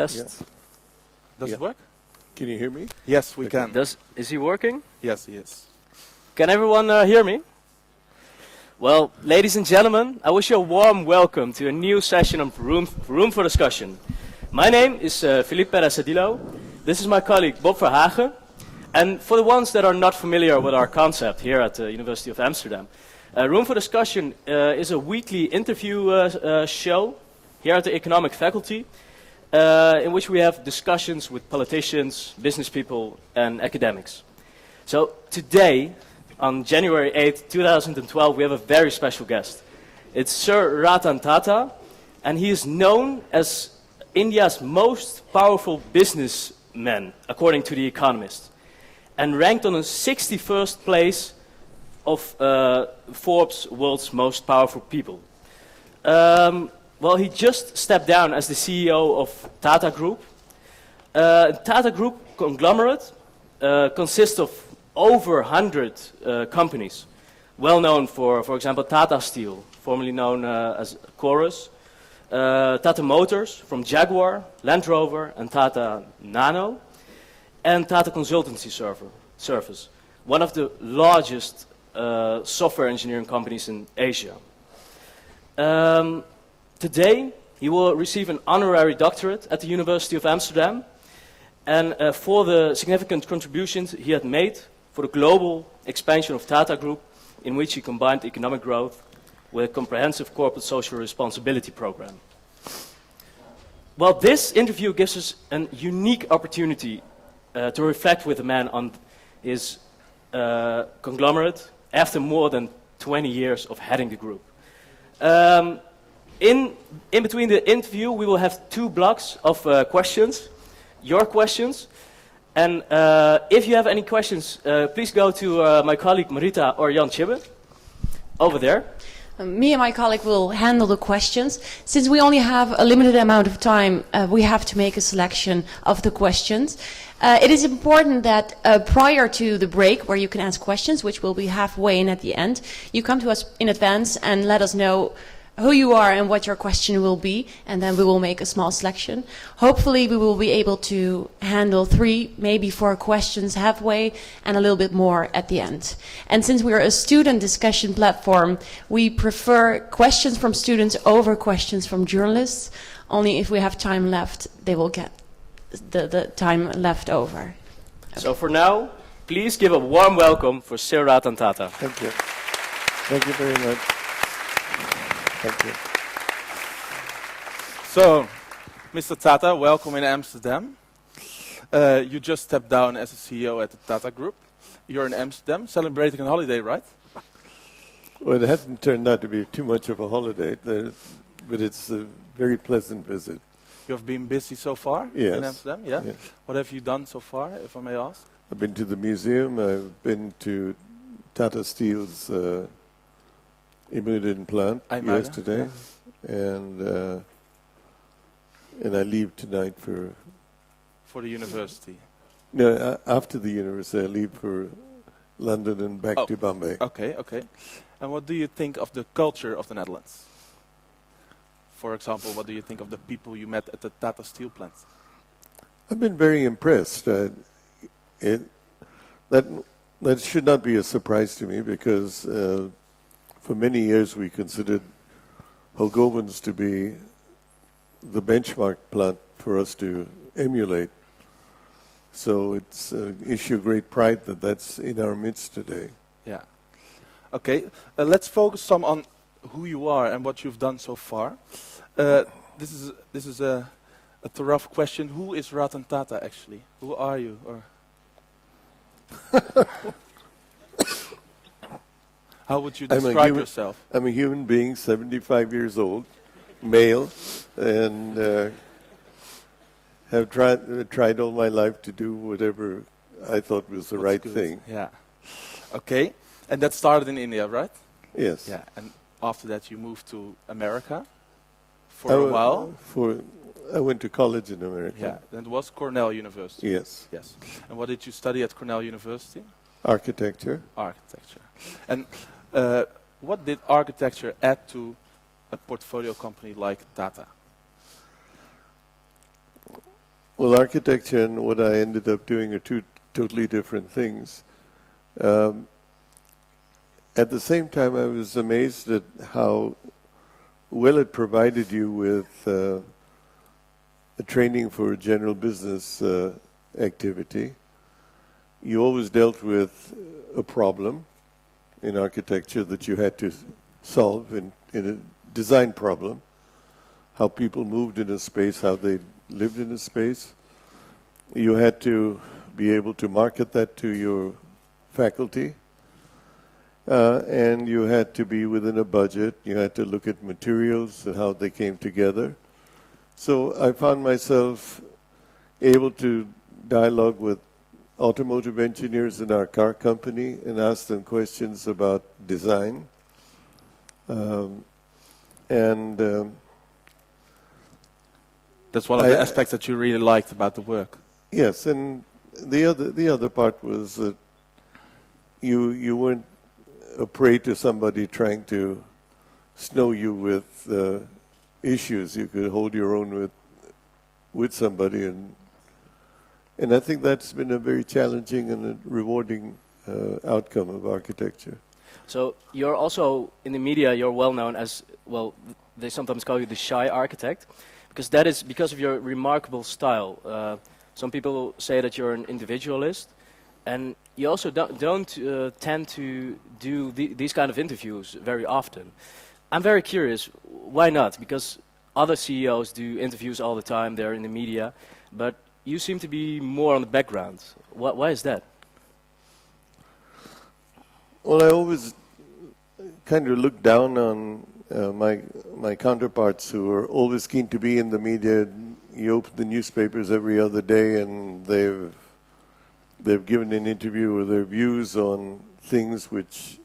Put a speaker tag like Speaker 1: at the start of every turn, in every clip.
Speaker 1: Test.
Speaker 2: Yeah.
Speaker 3: Does it work?
Speaker 2: Can you hear me?
Speaker 3: Yes, we can.
Speaker 1: Is he working?
Speaker 3: Yes, he is.
Speaker 1: Can everyone hear me? Well, ladies and gentlemen, I wish you a warm welcome to a new session of Room for Discussion. My name is Felipe Peresadilo. This is my colleague Bob Verhagen. And for the ones that are not familiar with our concept here at the University of Amsterdam, Room for Discussion is a weekly interview show here at the economic faculty, in which we have discussions with politicians, business people, and academics. So today, on January 8th, 2012, we have a very special guest. It's Sir Ratan Tata, and he is known as India's most powerful businessman, according to The Economist, and ranked on the 61st place of Forbes' world's most powerful people. Well, he just stepped down as the CEO of Tata Group. Tata Group Conglomerate consists of over 100 companies, well known for example, Tata Steel, formerly known as Chorus, Tata Motors from Jaguar, Land Rover, and Tata Nano, and Tata Consultancy Service, one of the largest software engineering companies in Asia. Today, he will receive an honorary doctorate at the University of Amsterdam, and for the significant contributions he had made for the global expansion of Tata Group, in which he combined economic growth with a comprehensive corporate social responsibility program. Well, this interview gives us a unique opportunity to reflect with the man on his conglomerate after more than 20 years of heading the group. In between the interview, we will have 2 blocks of questions, your questions. And if you have any questions, please go to my colleague Marita or Jan Chibbe, over there.
Speaker 4: Me and my colleague will handle the questions. Since we only have a limited amount of time, we have to make a selection of the questions. It is important that prior to the break, where you can ask questions, which will be halfway in at the end, you come to us in advance and let us know who you are and what your question will be, and then we will make a small selection. Hopefully we will be able to handle 3, maybe 4 questions halfway and a little bit more at the end. And since we are a student discussion platform, we prefer questions from students over questions from journalists. Only if we have time left, they will get the time left over. Okay.
Speaker 1: So for now, please give a warm welcome for Sir Ratan Tata.
Speaker 2: Thank you. Thank you very much. Thank you.
Speaker 3: So, Mr. Tata, welcome in Amsterdam. You just stepped down as a CEO at the Tata Group. You're in Amsterdam, celebrating a holiday, right?
Speaker 2: Well, it hasn't turned out to be too much of a holiday, but it's a very pleasant visit.
Speaker 3: You have been busy so far
Speaker 2: Yes.
Speaker 3: in Amsterdam, yeah?
Speaker 2: Yes.
Speaker 3: What have you done so far, if I may ask?
Speaker 2: I've been to the museum. I've been to Tata Steel's Immoeden plant yesterday, and I leave tonight
Speaker 3: for the university.
Speaker 2: No, after the university, I leave for London and back to Bombay.
Speaker 3: Okay, okay. And what do you think of the culture of the Netherlands? For example, what do you think of the people you met at the Tata Steel plant?
Speaker 2: I've been very impressed. That should not be a surprise to me, because for many years we considered Hulgovens to be the benchmark plant for us to emulate. So it's an issue of great pride that that's in our midst today.
Speaker 3: Yeah. Okay, let's focus some on who you are and what you've done so far. This is a rough question. Who is Ratan Tata actually? Who are you? Or how would you describe yourself?
Speaker 2: I'm a human being, 75 years old, male, and have tried all my life to do whatever I thought was the right thing.
Speaker 3: Yeah. Okay. And that started in India, right?
Speaker 2: Yes.
Speaker 3: Yeah. And after that, you moved to America for a while.
Speaker 2: I went to college in America.
Speaker 3: Yeah. And it was Cornell University.
Speaker 2: Yes.
Speaker 3: Yes. And what did you study at Cornell University?
Speaker 2: Architecture.
Speaker 3: Architecture. And what did architecture add to a portfolio company like Tata?
Speaker 2: Well, architecture and what I ended up doing are two totally different things. At the same time, I was amazed at how well it provided you with a training for general business activity. You always dealt with a problem in architecture that you had to solve in a design problem, how people moved in a space, how they lived in a space. You had to be able to market that to your faculty, and you had to be within a budget. You had to look at materials and how they came together. So I found myself able to dialogue with automotive engineers in our car company and ask them questions about design.
Speaker 3: That's one of the aspects that you really liked about the work.
Speaker 2: Yes, and the other part was that you weren't a prey to somebody trying to snow you with issues. You could hold your own with somebody, and I think that's been a very challenging and a rewarding outcome of architecture.
Speaker 1: So you're also, in the media, you're well known as, well, they sometimes call you the shy architect, because that is because of your remarkable style. Some people say that you're an individualist, and you also don't tend to do these kind of interviews very often. I'm very curious, why not? Because other CEOs do interviews all the time, they're in the media, but you seem to be more on the background. Why is that?
Speaker 2: Well, I always kind of look down on my counterparts who are always keen to be in the media. You open the newspapers every other day, and they've given an interview with their views on things which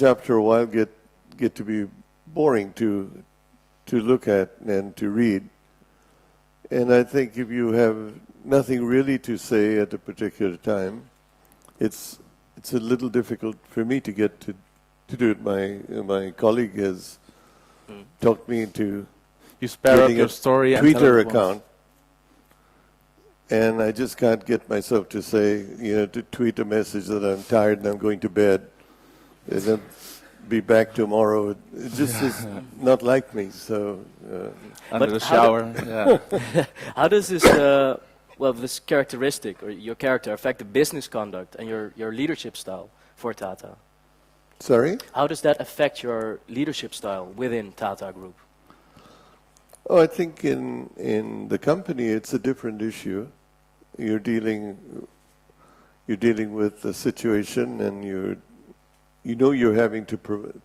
Speaker 2: after a while get to be boring to look at and to read. And I think if you have nothing really to say at a particular time, it's a little difficult for me to get to do it. My colleague has talked me into
Speaker 3: You spare up
Speaker 2: getting
Speaker 3: your
Speaker 2: a
Speaker 3: story and tell
Speaker 2: Twitter
Speaker 3: it once.
Speaker 2: account, and I just can't get myself to say, to tweet a message that I'm tired and I'm going to bed, and then be back tomorrow. It just is not like me. So
Speaker 3: Under
Speaker 1: But
Speaker 3: the
Speaker 1: how
Speaker 3: shower. Yeah.
Speaker 1: How does this, this characteristic, or your character, affect the business conduct and your leadership style for Tata?
Speaker 2: sorry.
Speaker 1: How does that affect your leadership style within Tata Group?
Speaker 2: Oh, I think in the company it's a different issue. You're dealing with the situation, and you're having to.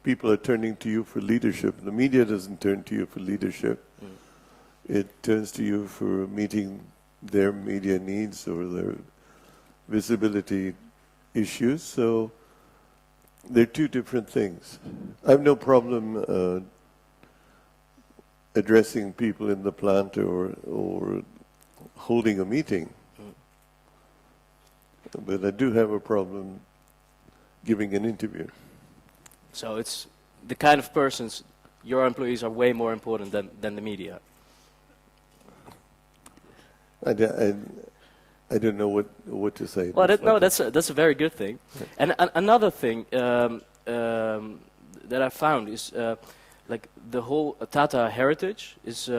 Speaker 2: People are turning to you for leadership. The media doesn't turn to you for leadership. It turns to you for meeting their media needs or their visibility issues. So they're two different things. I have no problem addressing people in the plant or holding a meeting. But I do have a problem giving an interview.
Speaker 1: So it's the kind of persons, your employees are way more important than the media.
Speaker 2: I don't know what to say.
Speaker 1: Well, that's a very good thing. And another thing that I found is like the whole Tata heritage is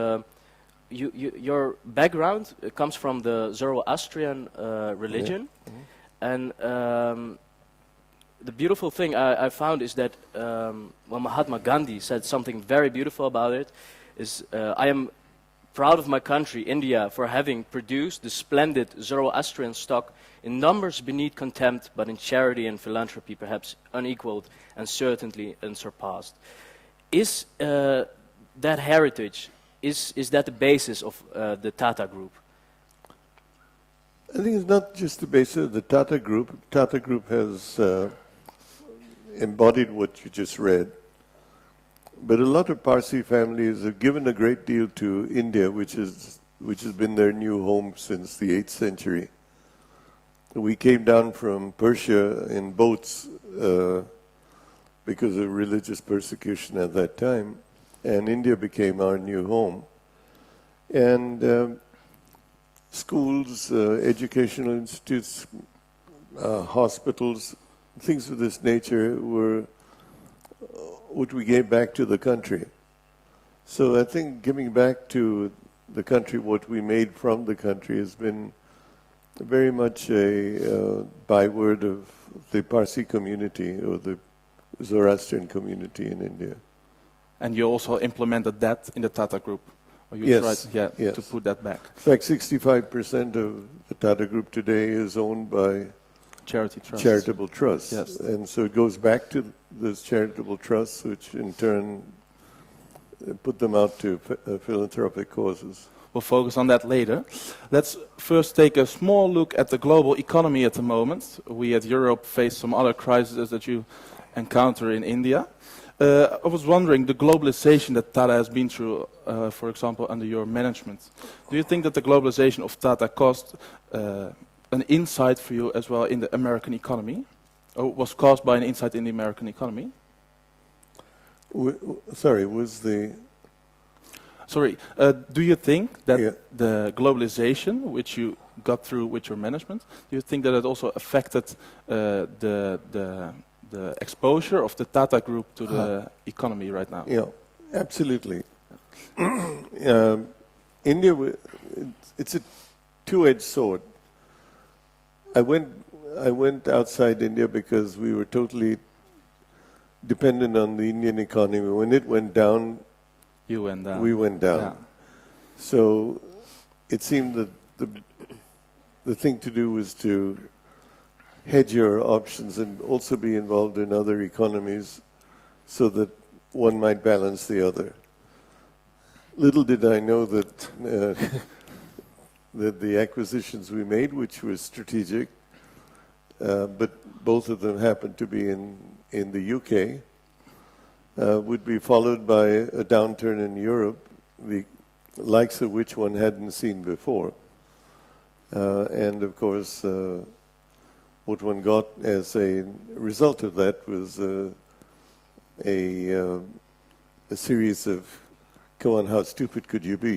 Speaker 1: your background comes from the Zoroastrian religion, and the beautiful thing I found is that Mahatma Gandhi said something very beautiful about it. Is I am proud of my country, India, for having produced the splendid Zoroastrian stock in numbers beneath contempt, but in charity and philanthropy perhaps unequaled and certainly unsurpassed. Is that heritage, is that the basis of the Tata Group?
Speaker 2: I think it's not just the basis of the Tata Group. Tata Group has embodied what you just read. But a lot of Parsi families have given a great deal to India, which has been their new home since the 8th century. We came down from Persia in boats because of religious persecution at that time, and India became our new home. And schools, educational institutes, hospitals, things of this nature were what we gave back to the country. So I think giving back to the country what we made from the country has been very much a byword of the Parsi community or the Zoroastrian community in India.
Speaker 3: And you also implemented that in the Tata Group? Or you
Speaker 2: Yes,
Speaker 3: tried,
Speaker 2: yes.
Speaker 3: to put that back?
Speaker 2: In fact, 65% of the Tata Group today is owned by
Speaker 3: Charity trusts.
Speaker 2: charitable trusts.
Speaker 3: Yes.
Speaker 2: And so it goes back to those charitable trusts, which in turn put them out to philanthropic causes.
Speaker 3: We'll focus on that later. Let's first take a small look at the global economy at the moment. We at Europe face some other crises that you encounter in India. I was wondering, the globalization that Tata has been through, for example, under your management, do you think that the globalization of Tata caused an insight for you as well in the American economy? Or was caused by an insight in the American economy?
Speaker 2: Sorry, was the...
Speaker 3: Sorry, do you think that
Speaker 2: Yeah.
Speaker 3: the globalization, which you got through with your management, do you think that it also affected the exposure of the Tata Group to the economy right now?
Speaker 2: Yeah, absolutely. India, it's a two-edged sword. I went outside India because we were totally dependent on the Indian economy. When it went down,
Speaker 3: You went down.
Speaker 2: we went down.
Speaker 3: Yeah.
Speaker 2: So it seemed that the thing to do was to hedge your options and also be involved in other economies so that one might balance the other. Little did I know that that the acquisitions we made, which were strategic, but both of them happened to be in the UK, would be followed by a downturn in Europe, the likes of which one hadn't seen before. And of course, what one got as a result of that was a series of, come on, how stupid could you be?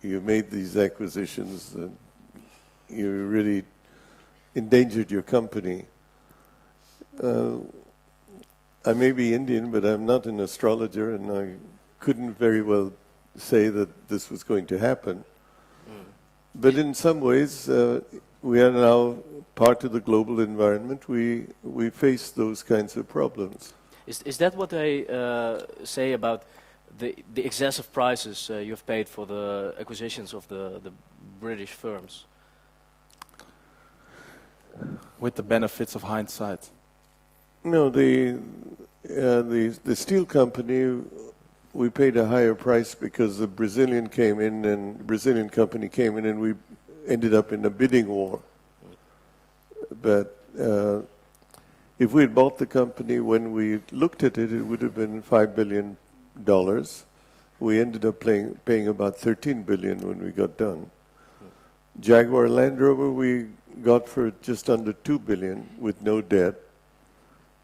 Speaker 2: You made these acquisitions, you really endangered your company. I may be Indian, but I'm not an astrologer, and I couldn't very well say that this was going to happen. But in some ways, we are now part of the global environment. We face those kinds of problems.
Speaker 1: Is that what they say about the excessive prices you've paid for the acquisitions of the British firms?
Speaker 3: With the benefits of hindsight.
Speaker 2: No, the steel company, we paid a higher price because the Brazilian company came in, and we ended up in a bidding war. But if we had bought the company when we looked at it, it would have been $5 billion. We ended up paying about $13 billion when we got done. Jaguar Land Rover we got for just under $2 billion with no debt.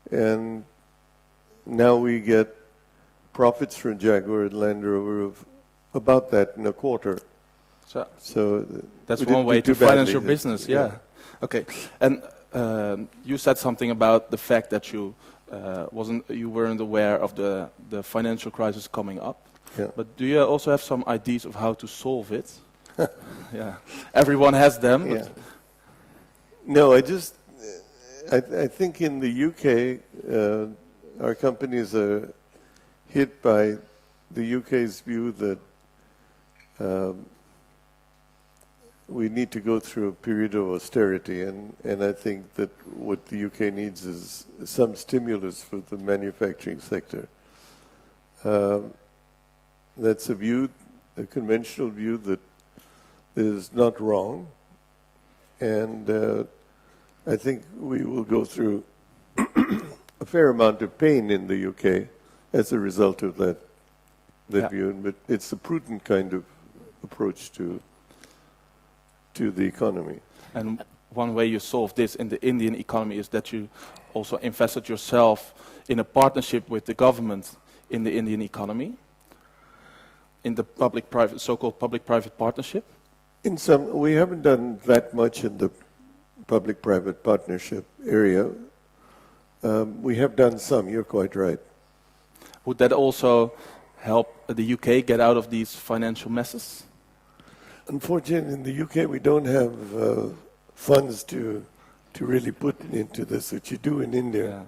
Speaker 2: And now we get profits from Jaguar and Land Rover of about that and a quarter. So
Speaker 3: that's
Speaker 2: we didn't
Speaker 3: one way
Speaker 2: do
Speaker 3: to
Speaker 2: too
Speaker 3: finance
Speaker 2: badly.
Speaker 3: your business, yeah. Okay, and you said something about the fact that you weren't aware of the financial crisis coming up.
Speaker 2: Yeah.
Speaker 3: But do you also have some ideas of how to solve it? Yeah, everyone has them.
Speaker 2: Yeah.
Speaker 3: But
Speaker 2: No, I think in the UK, our companies are hit by the UK's view that we need to go through a period of austerity, and I think that what the UK needs is some stimulus for the manufacturing sector. That's a conventional view that is not wrong, and I think we will go through a fair amount of pain in the UK as a result of that view, but it's a prudent kind of approach to the economy.
Speaker 3: And one way you solve this in the Indian economy is that you also invested yourself in a partnership with the government in the Indian economy, in the so-called public-private partnership.
Speaker 2: In some, we haven't done that much in the public-private partnership area. We have done some, you're quite right.
Speaker 3: Would that also help the UK get out of these financial messes?
Speaker 2: Unfortunately, in the UK, we don't have funds to really put into this, which you do in India.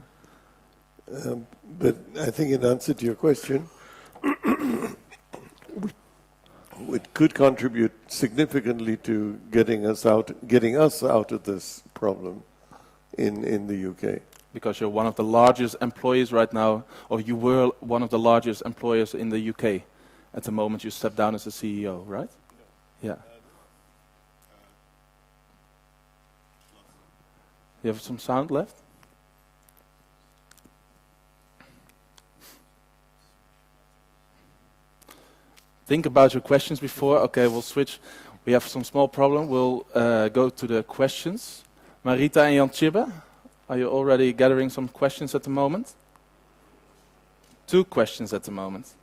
Speaker 3: Yeah.
Speaker 2: But I think in answer to your question, it could contribute significantly to getting us out of this problem in the UK.
Speaker 3: Because you're one of the largest employees right now, or you were one of the largest employers in the UK at the moment you stepped down as a CEO, right? Yeah. You have some sound left? Think about your questions before. Okay, we'll switch. We have some small problem. We'll go to the questions. Marita and Jan Chibbe, are you already gathering some questions at the moment? 2 questions at the moment.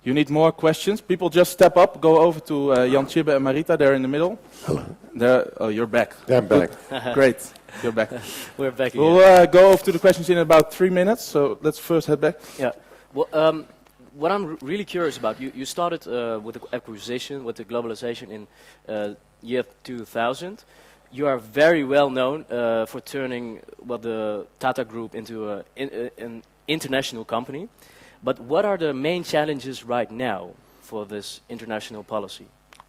Speaker 3: You need more questions? People just step up, go over to Jan Chibbe and Marita. They're in the middle.
Speaker 2: Hello.
Speaker 3: There, oh, you're back.
Speaker 2: Yeah, I'm back.
Speaker 3: Great, you're back.
Speaker 1: We're back again.
Speaker 3: We'll go over to the questions in about 3 minutes, so let's first head back.
Speaker 1: Yeah. Well, what I'm really curious about, you started with the acquisition, with the globalization in year 2000. You are very well known for turning the Tata Group into an international company. But what are the main challenges right now for this international policy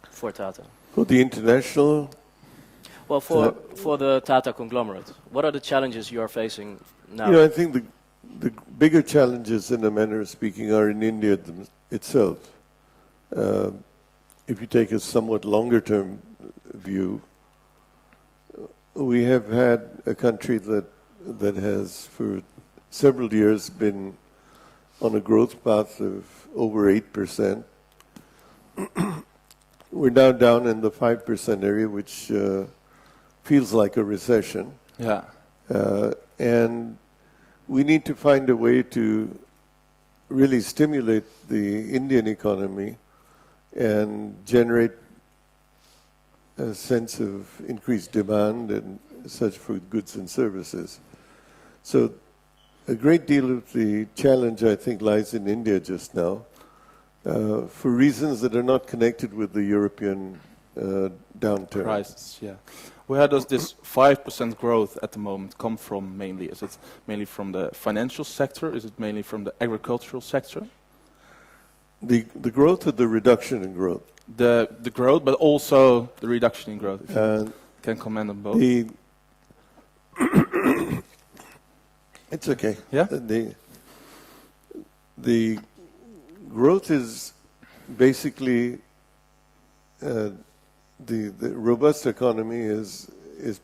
Speaker 1: for Tata?
Speaker 2: For the international?
Speaker 1: Well, for the Tata Conglomerate. What are the challenges you are facing now?
Speaker 2: You know, I think the bigger challenges, in a manner of speaking, are in India itself. If you take a somewhat longer-term view, we have had a country that has, for several years, been on a growth path of over 8%. We're now down in the 5% area, which feels like a recession.
Speaker 3: Yeah.
Speaker 2: And we need to find a way to really stimulate the Indian economy and generate a sense of increased demand and such for goods and services. So a great deal of the challenge, I think, lies in India just now, for reasons that are not connected with the European downturn.
Speaker 3: Crisis, yeah. Where does this 5% growth at the moment come from mainly? Is it mainly from the financial sector? Is it mainly from the agricultural sector?
Speaker 2: The growth or the reduction in growth?
Speaker 3: The growth, but also the reduction in growth. If you can comment on both.
Speaker 2: It's okay.
Speaker 3: Yeah?
Speaker 2: The growth is basically the robust economy is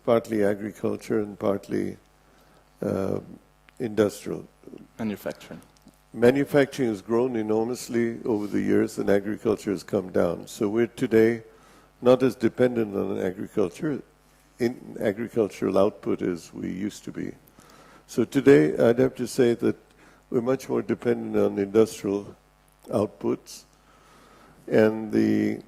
Speaker 2: partly agriculture and partly industrial.
Speaker 3: Manufacturing.
Speaker 2: Manufacturing has grown enormously over the years and agriculture has come down. So we're today not as dependent on agriculture, in agricultural output as we used to be. So today I'd have to say that we're much more dependent on industrial outputs, and the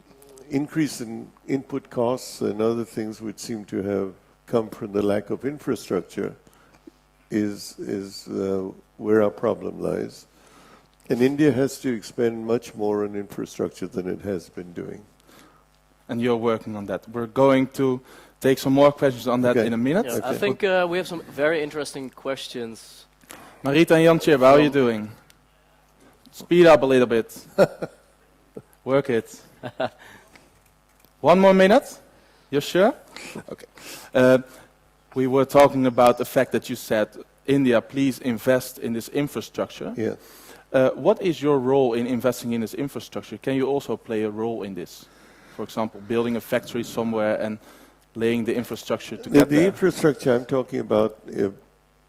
Speaker 2: increase in input costs and other things which seem to have come from the lack of infrastructure is where our problem lies. And India has to expend much more on infrastructure than it has been doing.
Speaker 3: And you're working on that. We're going to take some more questions on that in a minute.
Speaker 1: Yes,
Speaker 2: Okay.
Speaker 1: I think we have some very interesting questions.
Speaker 3: Marita and Jan Chib, how are you doing? Speed up a little bit. Work it. 1 more minute? You're sure? Okay. We were talking about the fact that you said, India, please invest in this infrastructure.
Speaker 2: Yeah.
Speaker 3: What is your role in investing in this infrastructure? Can you also play a role in this? For example, building a factory somewhere and laying the infrastructure to get
Speaker 2: The
Speaker 3: there?
Speaker 2: infrastructure I'm talking about,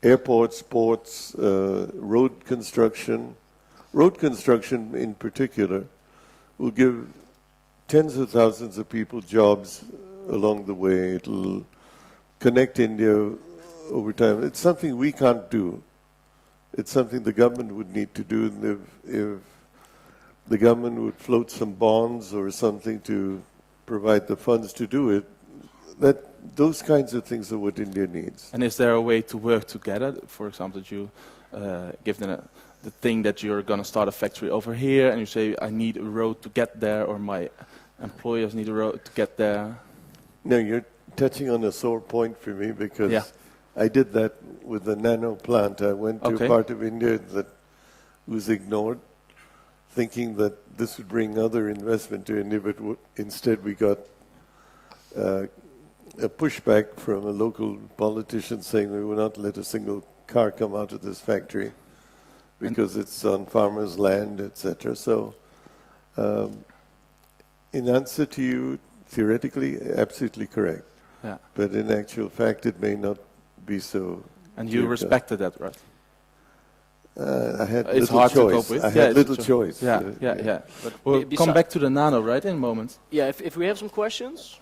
Speaker 2: airports, ports, road construction. Road construction in particular will give tens of thousands of people jobs along the way. It'll connect India over time. It's something we can't do. It's something the government would need to do. And if the government would float some bonds or something to provide the funds to do it, those kinds of things are what India needs.
Speaker 3: And is there a way to work together? For example, that you give them the thing that you're going to start a factory over here, and you say, I need a road to get there, or my employers need a road to get there.
Speaker 2: No, you're touching on a sore point for me, because
Speaker 3: Yeah.
Speaker 2: I did that with the nano plant. I went to
Speaker 3: Okay.
Speaker 2: a part of India that was ignored, thinking that this would bring other investment to India, but instead we got a pushback from a local politician saying we will not let a single car come out of this factory because it's on farmers' land, etc. So, in answer to you, theoretically, absolutely correct.
Speaker 3: Yeah.
Speaker 2: But in actual fact, it may not be so.
Speaker 3: And you
Speaker 2: clear-cut.
Speaker 3: respected that, right?
Speaker 2: I had
Speaker 3: It's
Speaker 2: little
Speaker 3: hard
Speaker 2: choice.
Speaker 3: to cope with.
Speaker 2: I
Speaker 3: Yeah,
Speaker 2: had
Speaker 3: it's
Speaker 2: little
Speaker 3: true.
Speaker 2: choice.
Speaker 3: Yeah.
Speaker 1: But
Speaker 3: We'll
Speaker 1: be-
Speaker 3: come
Speaker 1: besi-
Speaker 3: back to the nano, right, in a moment.
Speaker 1: Yeah, if we have some questions.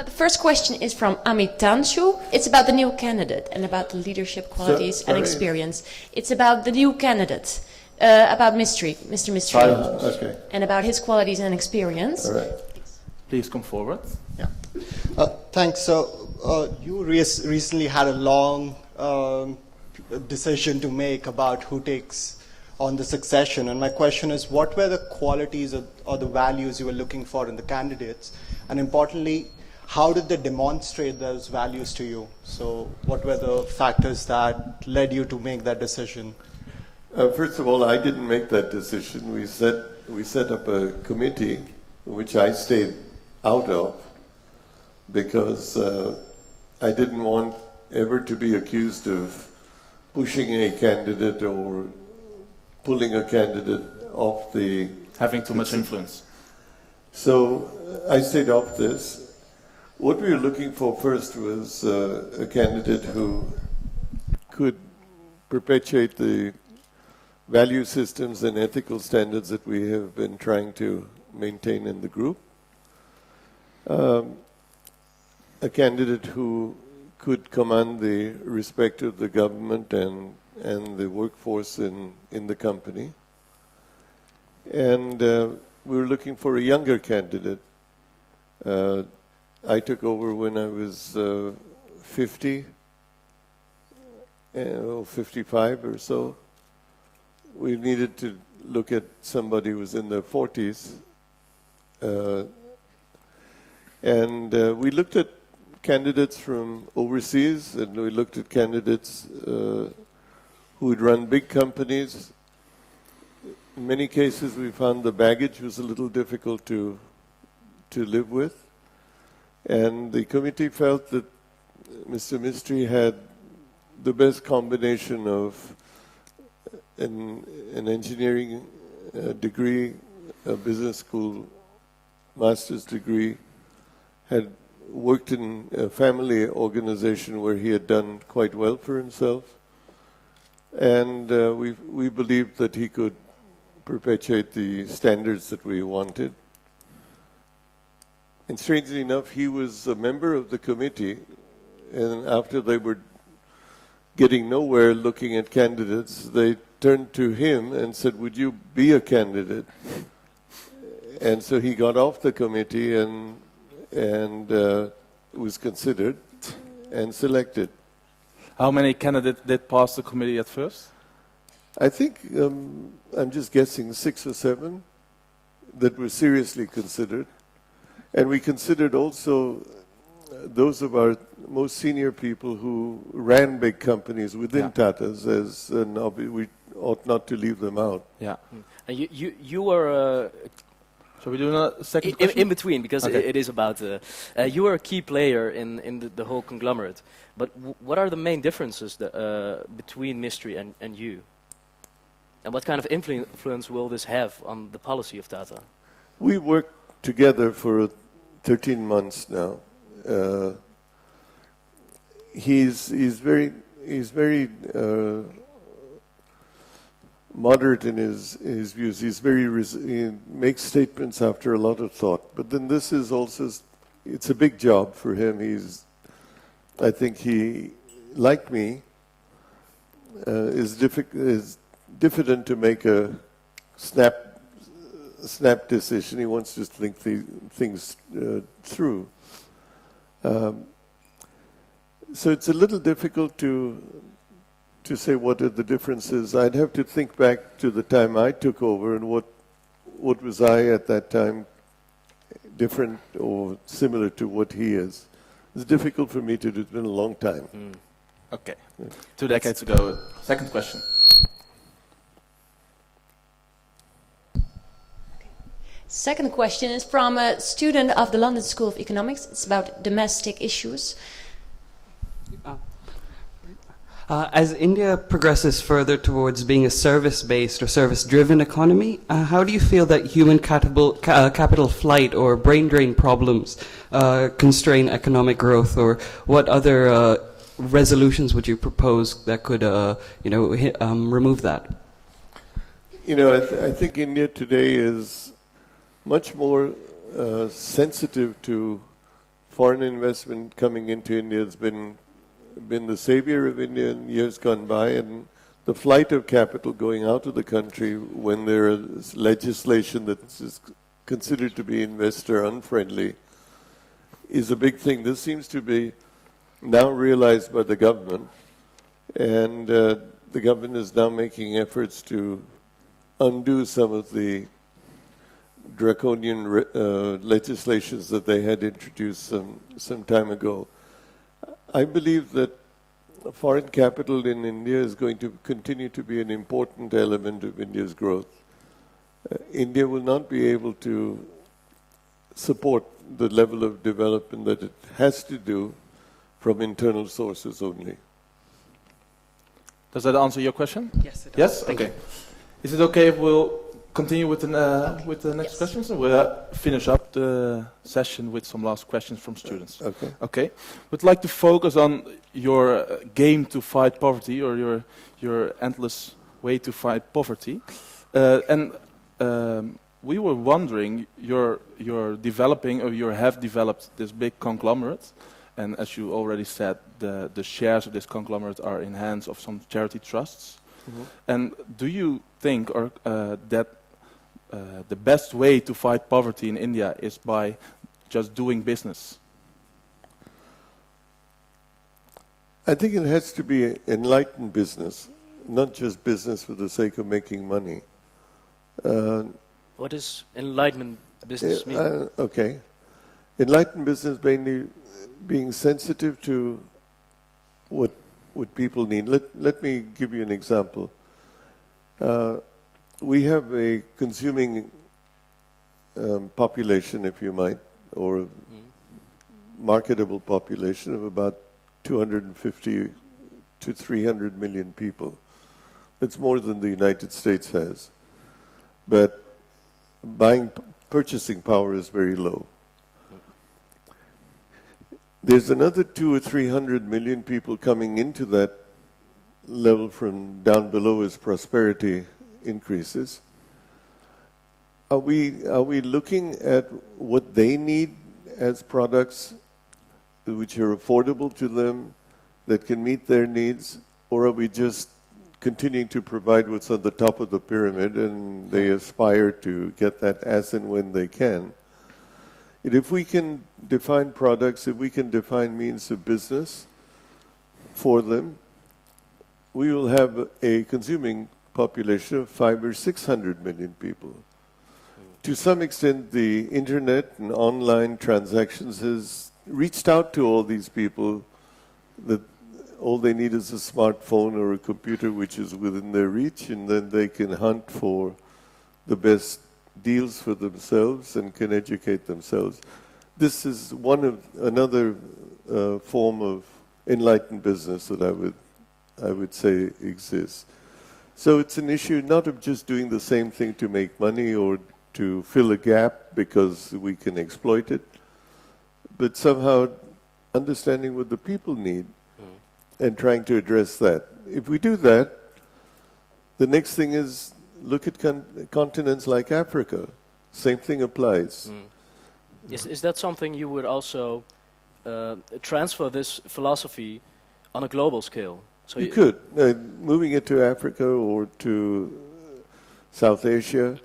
Speaker 4: The first question is from Amit Tanshu. It's about the new candidate and about the leadership qualities and
Speaker 2: sorry.
Speaker 4: experience. It's about the new candidate, about Mr. Mystery,
Speaker 2: Okay.
Speaker 4: and about his qualities and experience.
Speaker 2: All right.
Speaker 3: Please come forward.
Speaker 5: Yeah. Thanks. So you recently had a long decision to make about who takes on the succession. And my question is, what were the qualities or the values you were looking for in the candidates? And importantly, how did they demonstrate those values to you? So what were the factors that led you to make that decision?
Speaker 2: First of all, I didn't make that decision. We set up a committee, which I stayed out of, because I didn't want ever to be accused of pushing a candidate or pulling a candidate off the...
Speaker 3: Having too much influence.
Speaker 2: So I stayed off this. What we were looking for first was a candidate who could perpetuate the value systems and ethical standards that we have been trying to maintain in the group. A candidate who could command the respect of the government and the workforce in the company. And we were looking for a younger candidate. I took over when I was 50, or 55 or so. We needed to look at somebody who was in their 40s. And we looked at candidates from overseas, and we looked at candidates who had run big companies. In many cases, we found the baggage was a little difficult to live with. And the committee felt that Mr. Mistry had the best combination of an engineering degree, a business school master's degree, had worked in a family organization where he had done quite well for himself. And we believed that he could perpetuate the standards that we wanted. And strangely enough, he was a member of the committee, and after they were getting nowhere looking at candidates, they turned to him and said, would you be a candidate? And so he got off the committee and was considered and selected.
Speaker 3: How many candidates did pass the committee at first?
Speaker 2: I think, I'm just guessing, 6 or 7 that were seriously considered. And we considered also those of our most senior people who ran big companies within Tatas, as we ought not to leave them out.
Speaker 3: Yeah.
Speaker 1: And you were
Speaker 3: So we do a second
Speaker 1: in
Speaker 3: question?
Speaker 1: between, because
Speaker 3: Okay.
Speaker 1: it is about you are a key player in the whole conglomerate. But what are the main differences between Mystery and you? And what kind of influence will this have on the policy of Tata?
Speaker 2: We worked together for 13 months now. He's very moderate in his views. He makes statements after a lot of thought. But then this is also, it's a big job for him. I think he, like me, is diffident to make a snap decision. He wants to think things through. So it's a little difficult to say what are the differences. I'd have to think back to the time I took over and what was I at that time different or similar to what he is. It's difficult for me to do. It's been a long time.
Speaker 3: Okay. 2 decades ago. Second question.
Speaker 4: Second question is from a student of the London School of Economics. It's about domestic issues.
Speaker 6: As India progresses further towards being a service-based or service-driven economy, how do you feel that human capital flight or brain drain problems constrain economic growth, or what other resolutions would you propose that could, remove that?
Speaker 2: I think India today is much more sensitive to foreign investment coming into India. It's been the savior of India in years gone by, and the flight of capital going out of the country when there is legislation that is considered to be investor unfriendly is a big thing. This seems to be now realized by the government, and the government is now making efforts to undo some of the draconian legislations that they had introduced some time ago. I believe that foreign capital in India is going to continue to be an important element of India's growth. India will not be able to support the level of development that it has to do from internal sources only.
Speaker 3: Does that answer your question?
Speaker 6: Yes, it does.
Speaker 3: Yes?
Speaker 6: Thank
Speaker 3: Okay. Is it okay if we'll continue with the next questions, and we'll finish up the session with some last questions from students?
Speaker 2: Okay.
Speaker 3: Okay. We'd like to focus on your game to fight poverty, or your endless way to fight poverty. We were wondering, you're developing, or you have developed this big conglomerate, and as you already said, the shares of this conglomerate are in hands of some charity trusts. Mm-hmm. And do you think that the best way to fight poverty in India is by just doing business?
Speaker 2: I think it has to be enlightened business, not just business for the sake of making money.
Speaker 1: What does enlightenment business mean?
Speaker 2: Okay. Enlightened business mainly being sensitive to what people need. Let me give you an example. We have a consuming population, if you might, or marketable population of about 250 to 300 million people. That's more than the United States has. But purchasing power is very low. There's another 200 or 300 million people coming into that level from down below as prosperity increases. Are we looking at what they need as products which are affordable to them, that can meet their needs, or are we just continuing to provide what's on the top of the pyramid and they aspire to get that as and when they can? And if we can define products, if we can define means of business for them, we will have a consuming population of 500 or 600 million people. To some extent, the internet and online transactions has reached out to all these people, that all they need is a smartphone or a computer which is within their reach, and then they can hunt for the best deals for themselves and can educate themselves. This is another form of enlightened business that I would say exists. So it's an issue not of just doing the same thing to make money or to fill a gap because we can exploit it, but somehow understanding what the people need and trying to address that. If we do that, the next thing is look at continents like Africa. Same thing applies.
Speaker 1: Is that something you would also transfer this philosophy on a global scale? So
Speaker 2: you could. Moving it to Africa or to South Asia,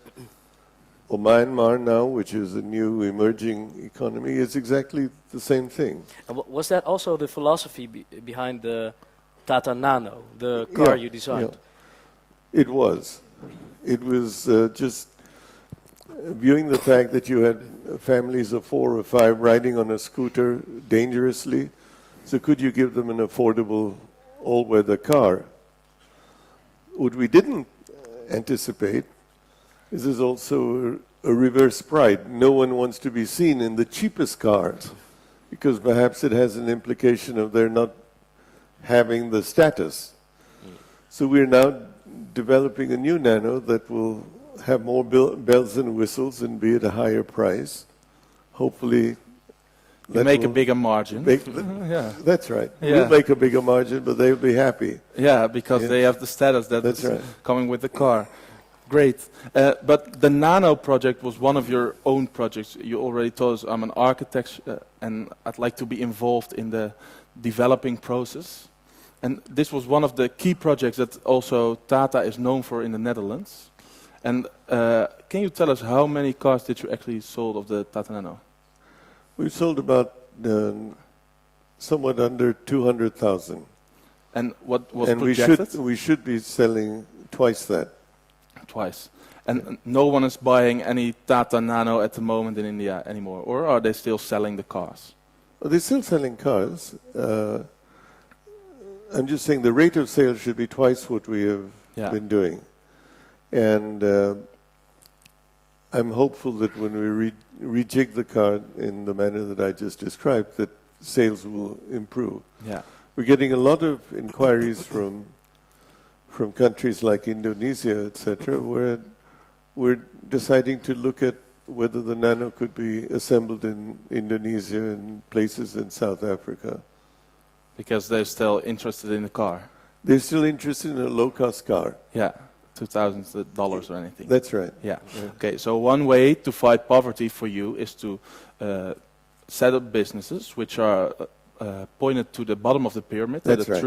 Speaker 2: or Myanmar now, which is a new emerging economy, is exactly the same thing.
Speaker 1: And was that also the philosophy behind the Tata Nano, the car you designed?
Speaker 2: Yeah. It was. It was just viewing the fact that you had families of 4 or 5 riding on a scooter dangerously. So could you give them an affordable all-weather car? What we didn't anticipate is there's also a reverse pride. No one wants to be seen in the cheapest cars because perhaps it has an implication of their not having the status. So we're now developing a new Nano that will have more bells and whistles and be at a higher price. Hopefully,
Speaker 3: You make a bigger margin.
Speaker 2: yeah, that's right.
Speaker 3: Yeah.
Speaker 2: We'll make a bigger margin, but they'll be happy.
Speaker 3: Yeah, because they have the status that's
Speaker 2: right.
Speaker 3: coming with the car. Great. But the Nano project was one of your own projects. You already told us I'm an architect and I'd like to be involved in the developing process. And this was one of the key projects that also Tata is known for in the Netherlands. And can you tell us how many cars did you actually sold of the Tata Nano?
Speaker 2: We sold about somewhat under 200,000.
Speaker 3: And what was
Speaker 2: And
Speaker 3: projected?
Speaker 2: we should be selling twice that.
Speaker 3: Twice. And no one is buying any Tata Nano at the moment in India anymore, or are they still selling the cars?
Speaker 2: Well, they're still selling cars. I'm just saying the rate of sale should be twice what we have been doing. And I'm hopeful that when we rejig the car in the manner that I just described, that sales will improve.
Speaker 3: Yeah.
Speaker 2: We're getting a lot of inquiries from countries like Indonesia, etc., where we're deciding to look at whether the Nano could be assembled in Indonesia and places in South Africa.
Speaker 3: Because they're still interested in the car.
Speaker 2: They're still interested in a low-cost car.
Speaker 3: Yeah, $2,000 or anything.
Speaker 2: That's right.
Speaker 3: Yeah. Okay, so one way to fight poverty for you is to set up businesses which are pointed to the bottom of the pyramid.
Speaker 2: That's
Speaker 3: the
Speaker 2: right.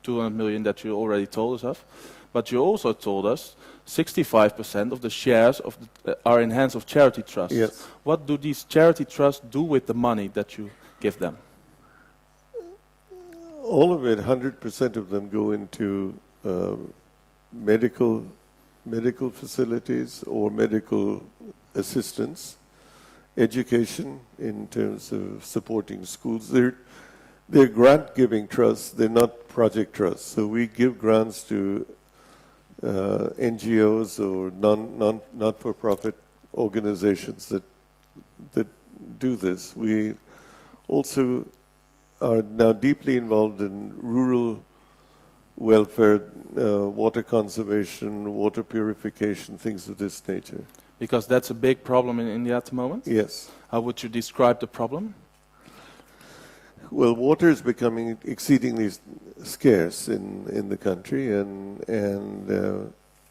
Speaker 3: 200 million that you already told us of. But you also told us 65% of the shares are in hands of charity trusts.
Speaker 2: Yes.
Speaker 3: What do these charity trusts do with the money that you give them?
Speaker 2: All of it, 100% of them go into medical facilities or medical assistance, education in terms of supporting schools. They're grant-giving trusts. They're not project trusts. So we give grants to NGOs or not-for-profit organizations that do this. We also are now deeply involved in rural welfare, water conservation, water purification, things of this nature.
Speaker 3: Because that's a big problem in India at the moment?
Speaker 2: Yes.
Speaker 3: How would you describe the problem?
Speaker 2: Well, water is becoming exceedingly scarce in the country, and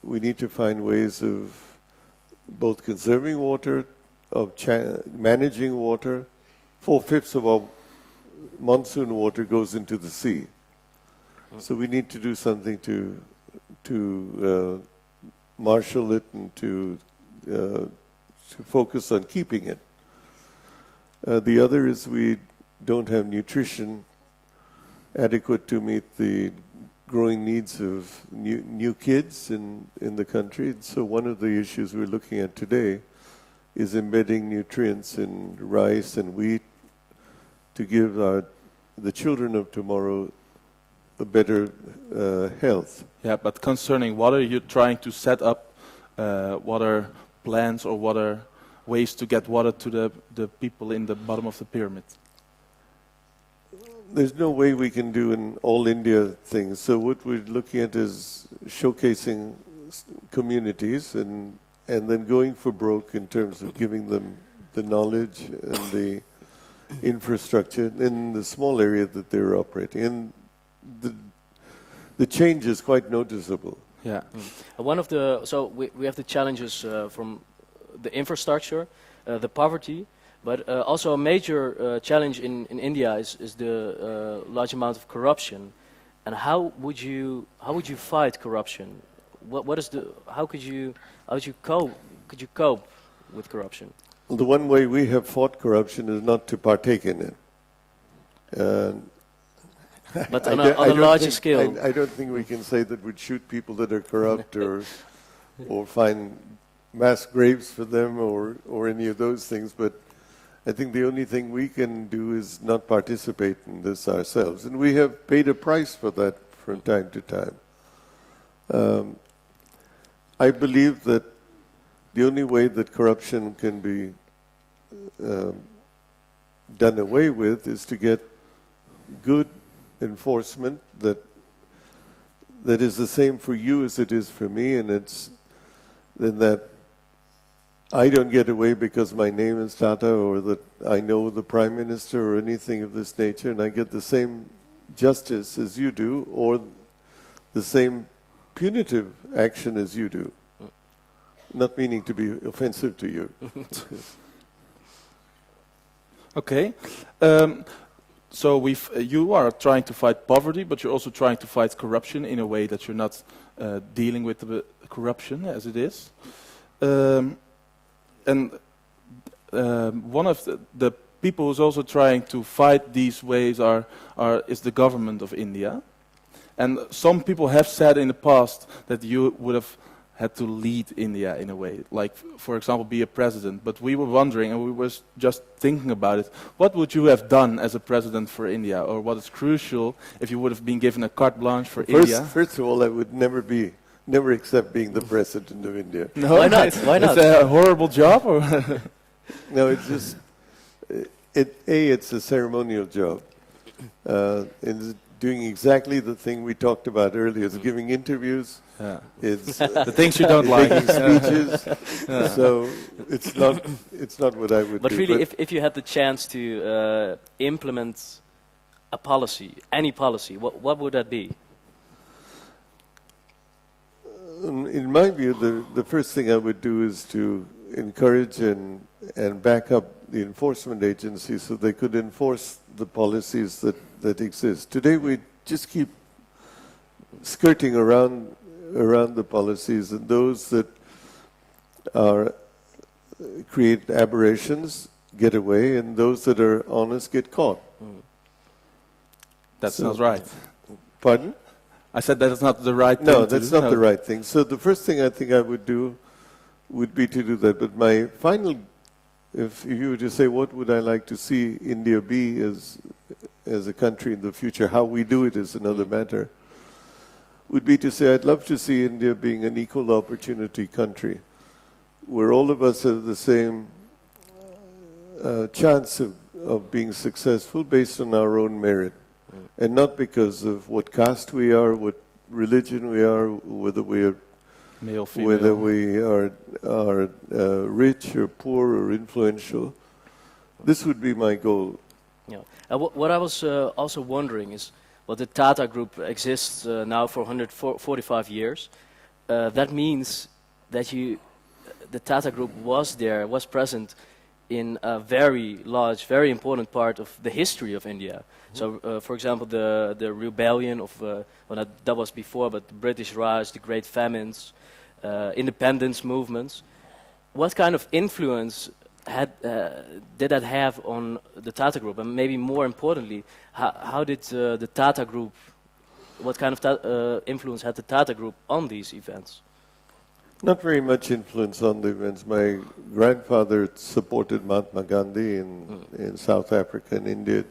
Speaker 2: we need to find ways of both conserving water, of managing water. 4/5 of our monsoon water goes into the sea. So we need to do something to marshal it and to focus on keeping it. The other is we don't have nutrition adequate to meet the growing needs of new kids in the country. So one of the issues we're looking at today is embedding nutrients in rice and wheat to give the children of tomorrow a better health.
Speaker 3: Yeah, but concerning water, you're trying to set up water plants or water ways to get water to the people in the bottom of the pyramid.
Speaker 2: There's no way we can do an all India thing. So what we're looking at is showcasing communities and then going for broke in terms of giving them the knowledge and the infrastructure in the small area that they're operating. And the change is quite noticeable.
Speaker 3: Yeah.
Speaker 1: So we have the challenges from the infrastructure, the poverty, but also a major challenge in India is the large amount of corruption. And how would you fight corruption? what is the how could you cope with corruption?
Speaker 2: Well, the one way we have fought corruption is not to partake in it. And
Speaker 1: But
Speaker 2: I
Speaker 1: on
Speaker 2: don't-
Speaker 1: a
Speaker 2: I don't
Speaker 1: larger
Speaker 2: think-
Speaker 1: scale.
Speaker 2: I don't think we can say that we'd shoot people that are corrupt or find mass graves for them or any of those things. But I think the only thing we can do is not participate in this ourselves. And we have paid a price for that from time to time. I believe that the only way that corruption can be done away with is to get good enforcement that is the same for you as it is for me, and it's then that I don't get away because my name is Tata or that I know the Prime Minister or anything of this nature, and I get the same justice as you do or the same punitive action as you do. Not meaning to be offensive to you.
Speaker 3: Okay. So you are trying to fight poverty, but you're also trying to fight corruption in a way that you're not dealing with the corruption as it is. And one of the people who's also trying to fight these ways is the government of India. And some people have said in the past that you would have had to lead India in a way, like, for example, be a president. But we were wondering, and we were just thinking about it, what would you have done as a president for India? Or what is crucial if you would have been given a carte blanche for India?
Speaker 2: First of all, I would never accept being the president of India.
Speaker 3: No,
Speaker 1: Why not? Why not?
Speaker 3: It's a horrible job? Or
Speaker 2: No, it's just, it's a ceremonial job. It's doing exactly the thing we talked about earlier. It's giving interviews.
Speaker 3: yeah.
Speaker 2: It's
Speaker 3: The things you don't like.
Speaker 2: making speeches. So it's not what I would
Speaker 1: But
Speaker 2: do.
Speaker 1: really, if you had the chance to implement a policy, any policy, what would that be?
Speaker 2: In my view, the first thing I would do is to encourage and back up the enforcement agencies so they could enforce the policies that exist. Today we just keep skirting around the policies, and those that create aberrations get away, and those that are honest get caught.
Speaker 3: That sounds right.
Speaker 2: Pardon?
Speaker 3: I said that is not the right thing.
Speaker 2: No,
Speaker 3: to
Speaker 2: that's
Speaker 3: do.
Speaker 2: not the right thing. So the first thing I think I would do would be to do that. But my final, if you were to say, what would I like to see India be as a country in the future, how we do it is another matter, would be to say I'd love to see India being an equal opportunity country, where all of us have the same chance of being successful based on our own merit. And not because of what caste we are, what religion we are, whether we are
Speaker 3: Male, female.
Speaker 2: whether we are rich or poor or influential. This would be my goal.
Speaker 1: Yeah. What I was also wondering is, well, the Tata Group exists now for 145 years. That means that the Tata Group was present in a very large, very important part of the history of India. So, for example, the rebellion of, that was before, but the British Raj, the Great Famines, independence movements. What kind of influence did that have on the Tata Group? And maybe more importantly, how did the Tata Group, what kind of influence had the Tata Group on these events?
Speaker 2: Not very much influence on the events. My grandfather supported Mahatma Gandhi in South Africa and India,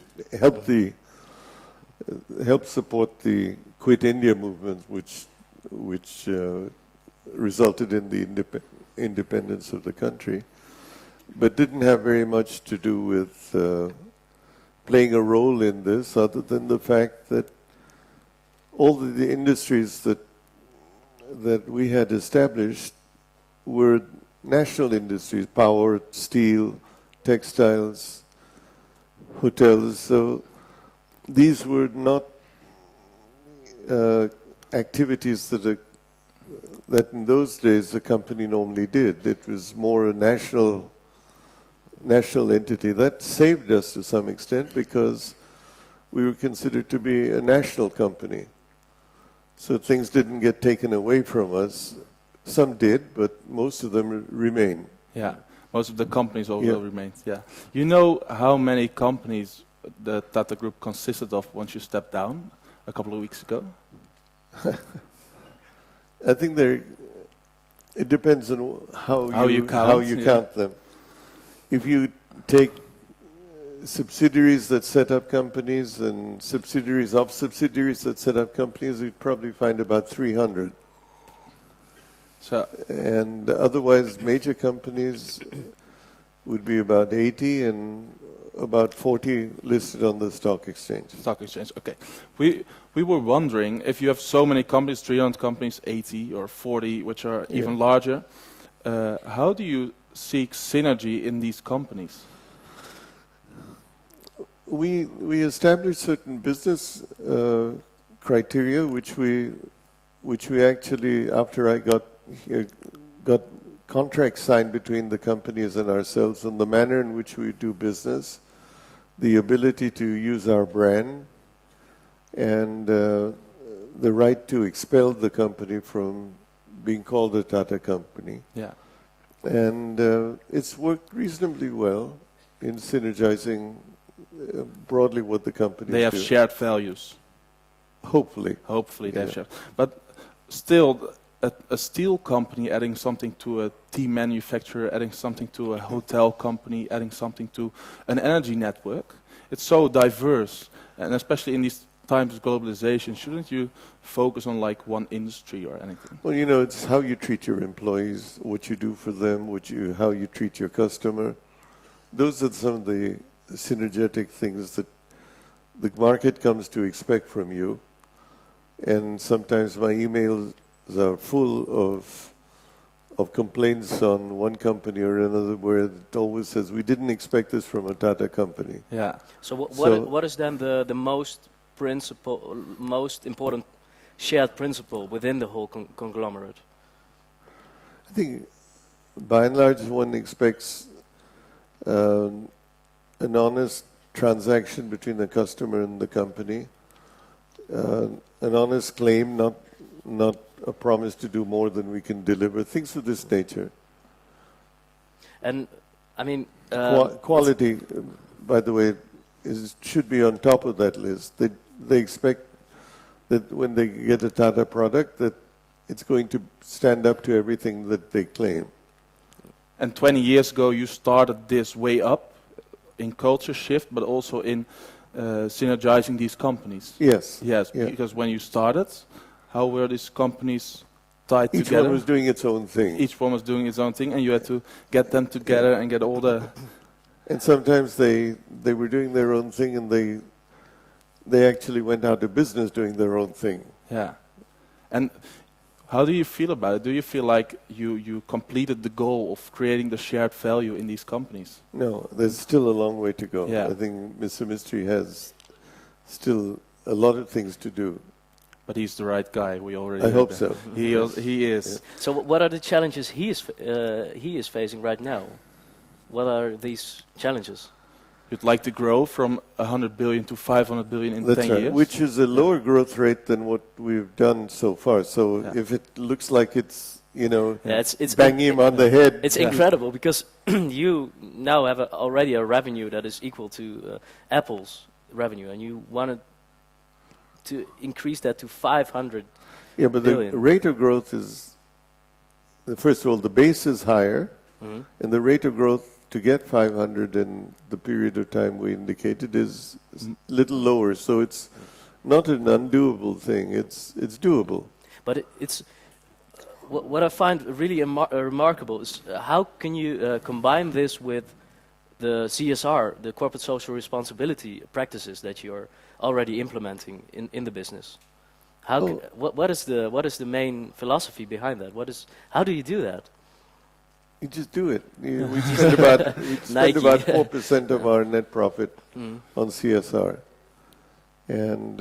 Speaker 2: helped support the Quit India movement, which resulted in the independence of the country, but didn't have very much to do with playing a role in this, other than the fact that all the industries that we had established were national industries: power, steel, textiles, hotels. So these were not activities that in those days the company normally did. It was more a national entity. That saved us to some extent because we were considered to be a national company. So things didn't get taken away from us. Some did, but most of them remain.
Speaker 3: Yeah, most of the companies also
Speaker 2: Yeah.
Speaker 3: remained. Yeah, you know how many companies the Tata Group consisted of once you stepped down a couple of weeks ago?
Speaker 2: I think it depends on how you
Speaker 3: yeah.
Speaker 2: count them. If you take subsidiaries that set up companies and subsidiaries of subsidiaries that set up companies, you'd probably find about 300.
Speaker 3: So
Speaker 2: And otherwise, major companies would be about 80 and about 40 listed on the stock exchange.
Speaker 3: stock exchange. Okay, we were wondering if you have so many companies, 300 companies, 80 or 40, which are even larger. How do you seek synergy in these companies?
Speaker 2: We established certain business criteria, which we actually, after I got here, got contracts signed between the companies and ourselves on the manner in which we do business, the ability to use our brand, and the right to expel the company from being called a Tata company.
Speaker 3: Yeah.
Speaker 2: And it's worked reasonably well in synergizing broadly what the companies
Speaker 3: They have
Speaker 2: do.
Speaker 3: shared values.
Speaker 2: Hopefully.
Speaker 3: Hopefully they have
Speaker 2: Yeah.
Speaker 3: shared. But still, a steel company adding something to a tea manufacturer, adding something to a hotel company, adding something to an energy network, it's so diverse. And especially in these times of globalization, shouldn't you focus on like one industry or anything?
Speaker 2: Well, you know, it's how you treat your employees, what you do for them, how you treat your customer. Those are some of the synergetic things that the market comes to expect from you. And sometimes my emails are full of complaints on one company or another where it always says, we didn't expect this from a Tata company.
Speaker 3: Yeah.
Speaker 1: So what
Speaker 2: So-
Speaker 1: what is then the most important shared principle within the whole conglomerate?
Speaker 2: I think by and large one expects an honest transaction between the customer and the company, an honest claim, not a promise to do more than we can deliver, things of this nature.
Speaker 1: And I mean,
Speaker 2: Quality, by the way, should be on top of that list. They expect that when they get a Tata product, that it's going to stand up to everything that they claim.
Speaker 3: And 20 years ago, you started this way up in culture shift, but also in synergizing these companies.
Speaker 2: Yes.
Speaker 3: Yes,
Speaker 2: Yeah.
Speaker 3: because when you started, how were these companies tied
Speaker 2: Each
Speaker 3: together?
Speaker 2: one was doing its own thing.
Speaker 3: Each one was doing its own thing, and you had to get them together and get all the...
Speaker 2: And sometimes they were doing their own thing and they actually went out of business doing their own thing.
Speaker 3: Yeah. And how do you feel about it? Do you feel like you completed the goal of creating the shared value in these companies?
Speaker 2: No, there's still a long way to go.
Speaker 3: Yeah.
Speaker 2: I think Mr. Mistry has still a lot of things to do.
Speaker 3: But he's the right guy. We already.
Speaker 2: I
Speaker 3: heard
Speaker 2: hope
Speaker 3: that.
Speaker 2: so.
Speaker 3: He is.
Speaker 2: Yeah.
Speaker 1: so what are the challenges he is facing right now? What are these challenges?
Speaker 3: You'd like to grow from 100 billion to 500 billion in
Speaker 2: That's
Speaker 3: 10
Speaker 2: right,
Speaker 3: years,
Speaker 2: which is a lower growth rate than what we've done so far. So
Speaker 3: Yeah.
Speaker 2: if it looks like it's,
Speaker 1: Yeah, it's
Speaker 2: banging him on the head.
Speaker 1: It's
Speaker 3: Yeah.
Speaker 1: incredible because you now have already a revenue that is equal to Apple's revenue, and you wanted to increase that to 500.
Speaker 2: Yeah, but
Speaker 1: billion.
Speaker 2: the rate of growth is, first of all, the base is higher,
Speaker 1: Mhm.
Speaker 2: and the rate of growth to get 500 in the period of time we indicated is a little lower. So it's not an undoable thing. It's doable.
Speaker 1: But it's what I find really remarkable is how can you combine this with the CSR, the corporate social responsibility practices that you're already implementing in the business? How what is the main philosophy behind that? How do you do that?
Speaker 2: You just do it. We spend about
Speaker 1: Nike.
Speaker 2: 4% of our net profit on CSR, and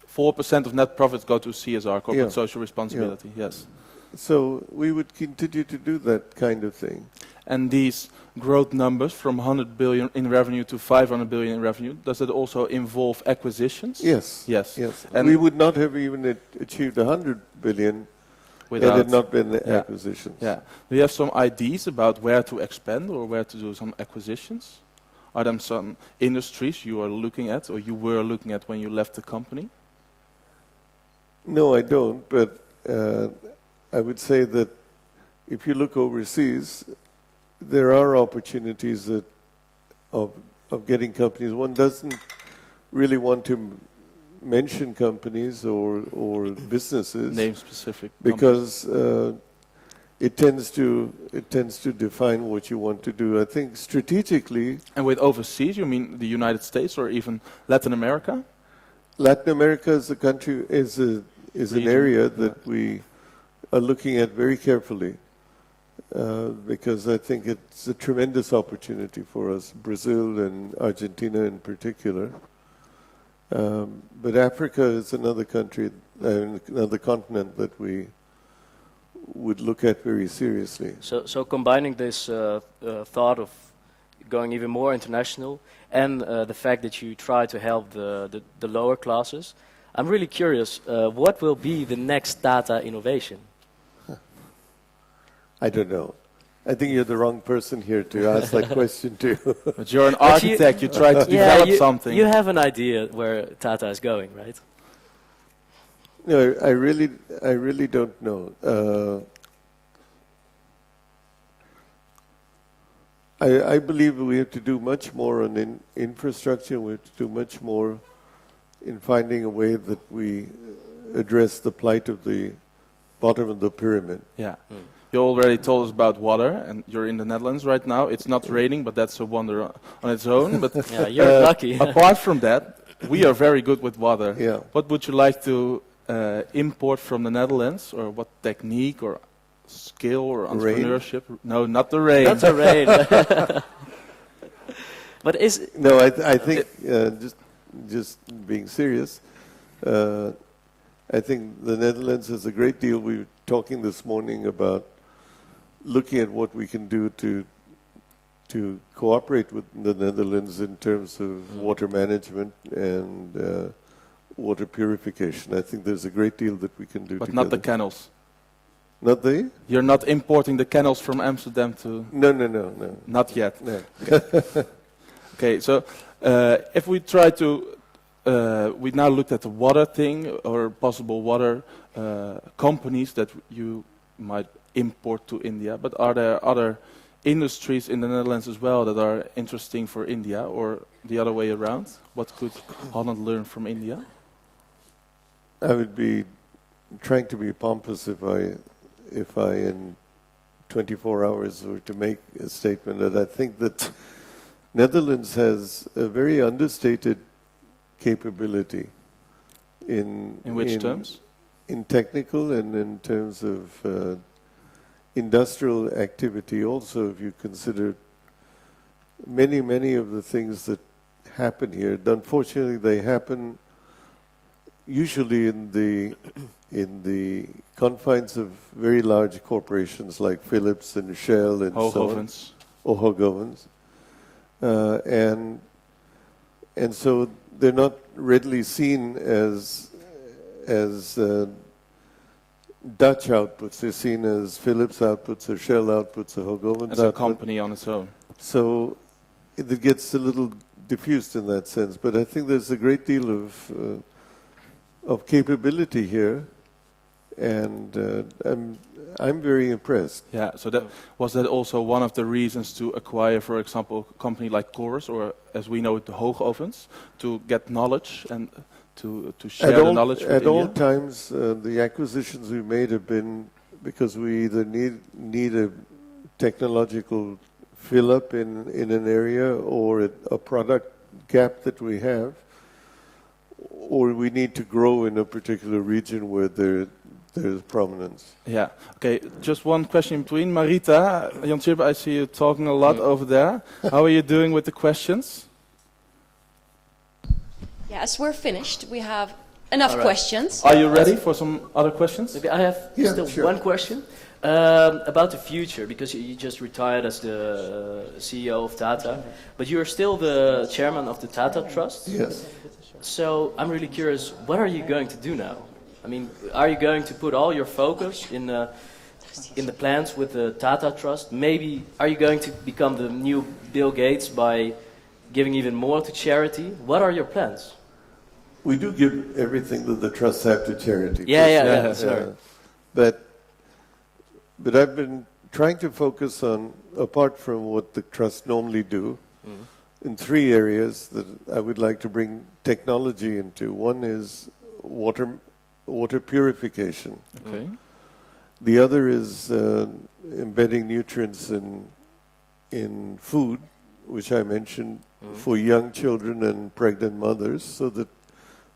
Speaker 3: 4% of net profits go to CSR, corporate
Speaker 2: Yeah.
Speaker 3: social responsibility. Yes.
Speaker 2: so we would continue to do that kind of thing.
Speaker 3: And these growth numbers from 100 billion in revenue to 500 billion in revenue, does it also involve acquisitions?
Speaker 2: Yes.
Speaker 3: Yes.
Speaker 2: Yes.
Speaker 3: And
Speaker 2: We would not have even achieved 100 billion had it not been the acquisitions.
Speaker 3: Yeah. Do you have some ideas about where to expand or where to do some acquisitions? Are there some industries you are looking at or you were looking at when you left the company?
Speaker 2: No, I don't. But I would say that if you look overseas, there are opportunities of getting companies. One doesn't really want to mention companies or businesses,
Speaker 3: Name specific
Speaker 2: because it tends to define what you want to do. I think strategically,
Speaker 3: And with overseas, you mean the United States or even Latin America?
Speaker 2: Latin America is a country is an
Speaker 3: Region,
Speaker 2: area that we are looking at very carefully, because I think it's a tremendous opportunity for us, Brazil and Argentina in particular. But Africa is another country, another continent that we would look at very seriously.
Speaker 1: So combining this thought of going even more international and the fact that you try to help the lower classes, I'm really curious, what will be the next Tata innovation?
Speaker 2: I don't know. I think you're the wrong person here to ask that question to.
Speaker 3: But you're an
Speaker 1: But
Speaker 3: architect, you try to develop something.
Speaker 1: You have an idea where Tata is going, right?
Speaker 2: No, I really don't know. I believe we have to do much more on infrastructure. We have to do much more in finding a way that we address the plight of the bottom of the pyramid.
Speaker 3: Yeah. You already told us about water, and you're in the Netherlands right now. It's not raining, but that's a wonder on its own. But
Speaker 1: Yeah, you're lucky.
Speaker 3: apart from that, we are very good with water.
Speaker 2: Yeah.
Speaker 3: What would you like to import from the Netherlands, or what technique or skill or
Speaker 2: Rain.
Speaker 3: entrepreneurship? No, not the rain.
Speaker 1: That's a rain. But is
Speaker 2: No, I think just being serious, I think the Netherlands has a great deal. We were talking this morning about looking at what we can do to cooperate with the Netherlands in terms of water management and water purification. I think there's a great deal that we can do
Speaker 3: But
Speaker 2: together.
Speaker 3: not the canals.
Speaker 2: Not the?
Speaker 3: You're not importing the canals from Amsterdam to...
Speaker 2: No.
Speaker 3: Not yet.
Speaker 2: No.
Speaker 3: Okay, so if we try to... we now looked at the water thing, or possible water companies that you might import to India, but are there other industries in the Netherlands as well that are interesting for India, or the other way around? What could Holland learn from India?
Speaker 2: I would be trying to be pompous if I in 24 hours were to make a statement that I think that Netherlands has a very understated capability in
Speaker 3: which terms?
Speaker 2: In technical and in terms of industrial activity. Also, if you consider many of the things that happen here, unfortunately, they happen usually in the confines of very large corporations like Philips and Shell and so on. Or Hoogovens. And so they're not readily seen as Dutch outputs. They're seen as Philips outputs or Shell outputs or Hoogovens
Speaker 3: As
Speaker 2: outputs.
Speaker 3: a company on its own.
Speaker 2: So it gets a little diffused in that sense. But I think there's a great deal of capability here, and I'm very impressed.
Speaker 3: Yeah, so was that also one of the reasons to acquire, for example, a company like Chorus, or as we know it, the Hoogovens, to get knowledge and to share the knowledge with
Speaker 2: At
Speaker 3: India?
Speaker 2: all times, the acquisitions we made have been because we either need a technological fill-up in an area or a product gap that we have, or we need to grow in a particular region where there's prominence.
Speaker 3: Yeah. Okay, just one question in between. Marita, Jan Chip, I see you talking a lot over there. How are you doing with the questions?
Speaker 4: Yes, we're finished. We have enough
Speaker 1: All right.
Speaker 4: questions.
Speaker 3: Are you ready for some other questions?
Speaker 1: Maybe I have
Speaker 2: Yeah,
Speaker 1: still
Speaker 2: sure.
Speaker 1: one question. About the future, because you just retired as the CEO of Tata, but you're still the chairman of the Tata Trust.
Speaker 2: Yes.
Speaker 1: So I'm really curious, what are you going to do now? I mean, are you going to put all your focus in the plans with the Tata Trust? Maybe are you going to become the new Bill Gates by giving even more to charity? What are your plans?
Speaker 2: We do give everything that the trusts have to charity.
Speaker 1: Yeah, sorry.
Speaker 2: But I've been trying to focus on, apart from what the trusts normally do, in 3 areas that I would like to bring technology into. One is water purification.
Speaker 3: Okay.
Speaker 2: The other is embedding nutrients in food, which I mentioned, for young children and pregnant mothers, so that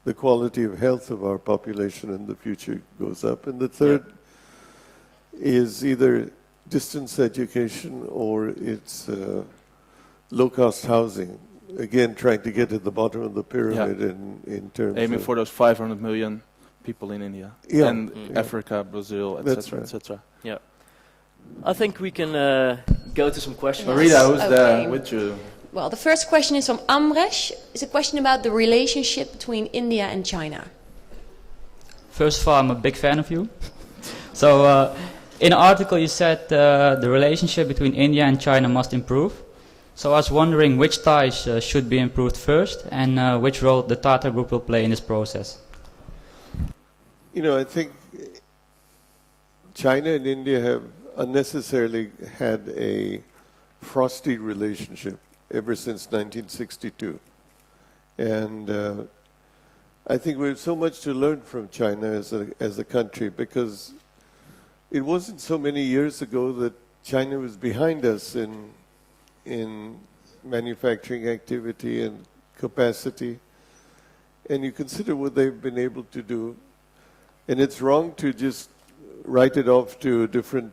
Speaker 2: the quality of health of our population in the future goes up. And the third is either distance education or it's low-cost housing. Again, trying to get at the bottom of the pyramid in terms
Speaker 3: aiming
Speaker 2: of
Speaker 3: for those 500 million people in India and Africa, Brazil, etc., etc.
Speaker 1: Yeah. I think we can go to some questions.
Speaker 3: Marita, who's
Speaker 4: Okay.
Speaker 3: there with you?
Speaker 4: Well, the first question is from Amresh. It's a question about the relationship between India and China.
Speaker 7: First of all, I'm a big fan of you. So, in an article you said the relationship between India and China must improve. So I was wondering which ties should be improved first and which role the Tata Group will play in this process.
Speaker 2: You know, I think China and India have unnecessarily had a frosty relationship ever since 1962. And I think we have so much to learn from China as a country, because it wasn't so many years ago that China was behind us in manufacturing activity and capacity. And you consider what they've been able to do. And it's wrong to just write it off to a different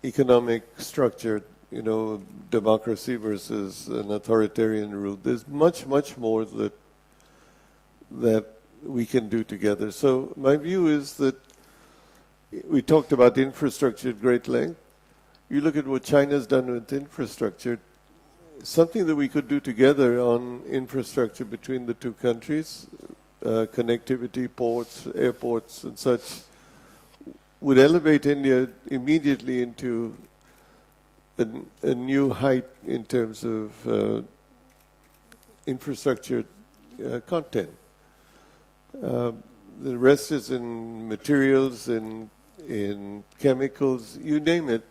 Speaker 2: economic structure, you know, democracy versus an authoritarian rule. There's much, much more that we can do together. So my view is that we talked about infrastructure at great length. You look at what China's done with infrastructure, something that we could do together on infrastructure between the two countries, connectivity, ports, airports and such, would elevate India immediately into a new height in terms of infrastructure content. The rest is in materials, in chemicals, you name it.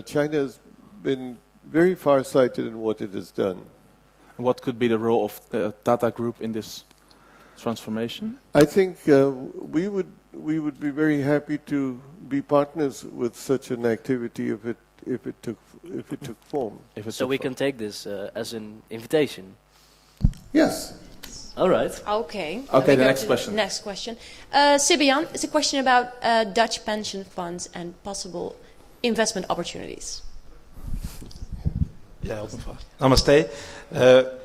Speaker 2: China has been very far-sighted in what it has done.
Speaker 3: What could be the role of the Tata Group in this transformation?
Speaker 2: I think we would be very happy to be partners with such an activity if it took form.
Speaker 1: So we can take this as an invitation.
Speaker 2: Yes.
Speaker 1: All right.
Speaker 4: Okay.
Speaker 3: Okay,
Speaker 4: We
Speaker 3: the
Speaker 4: go
Speaker 3: next
Speaker 4: to
Speaker 3: question.
Speaker 4: Next question. Sibian, it's a question about Dutch pension funds and possible investment opportunities.
Speaker 8: Yeah, namaste.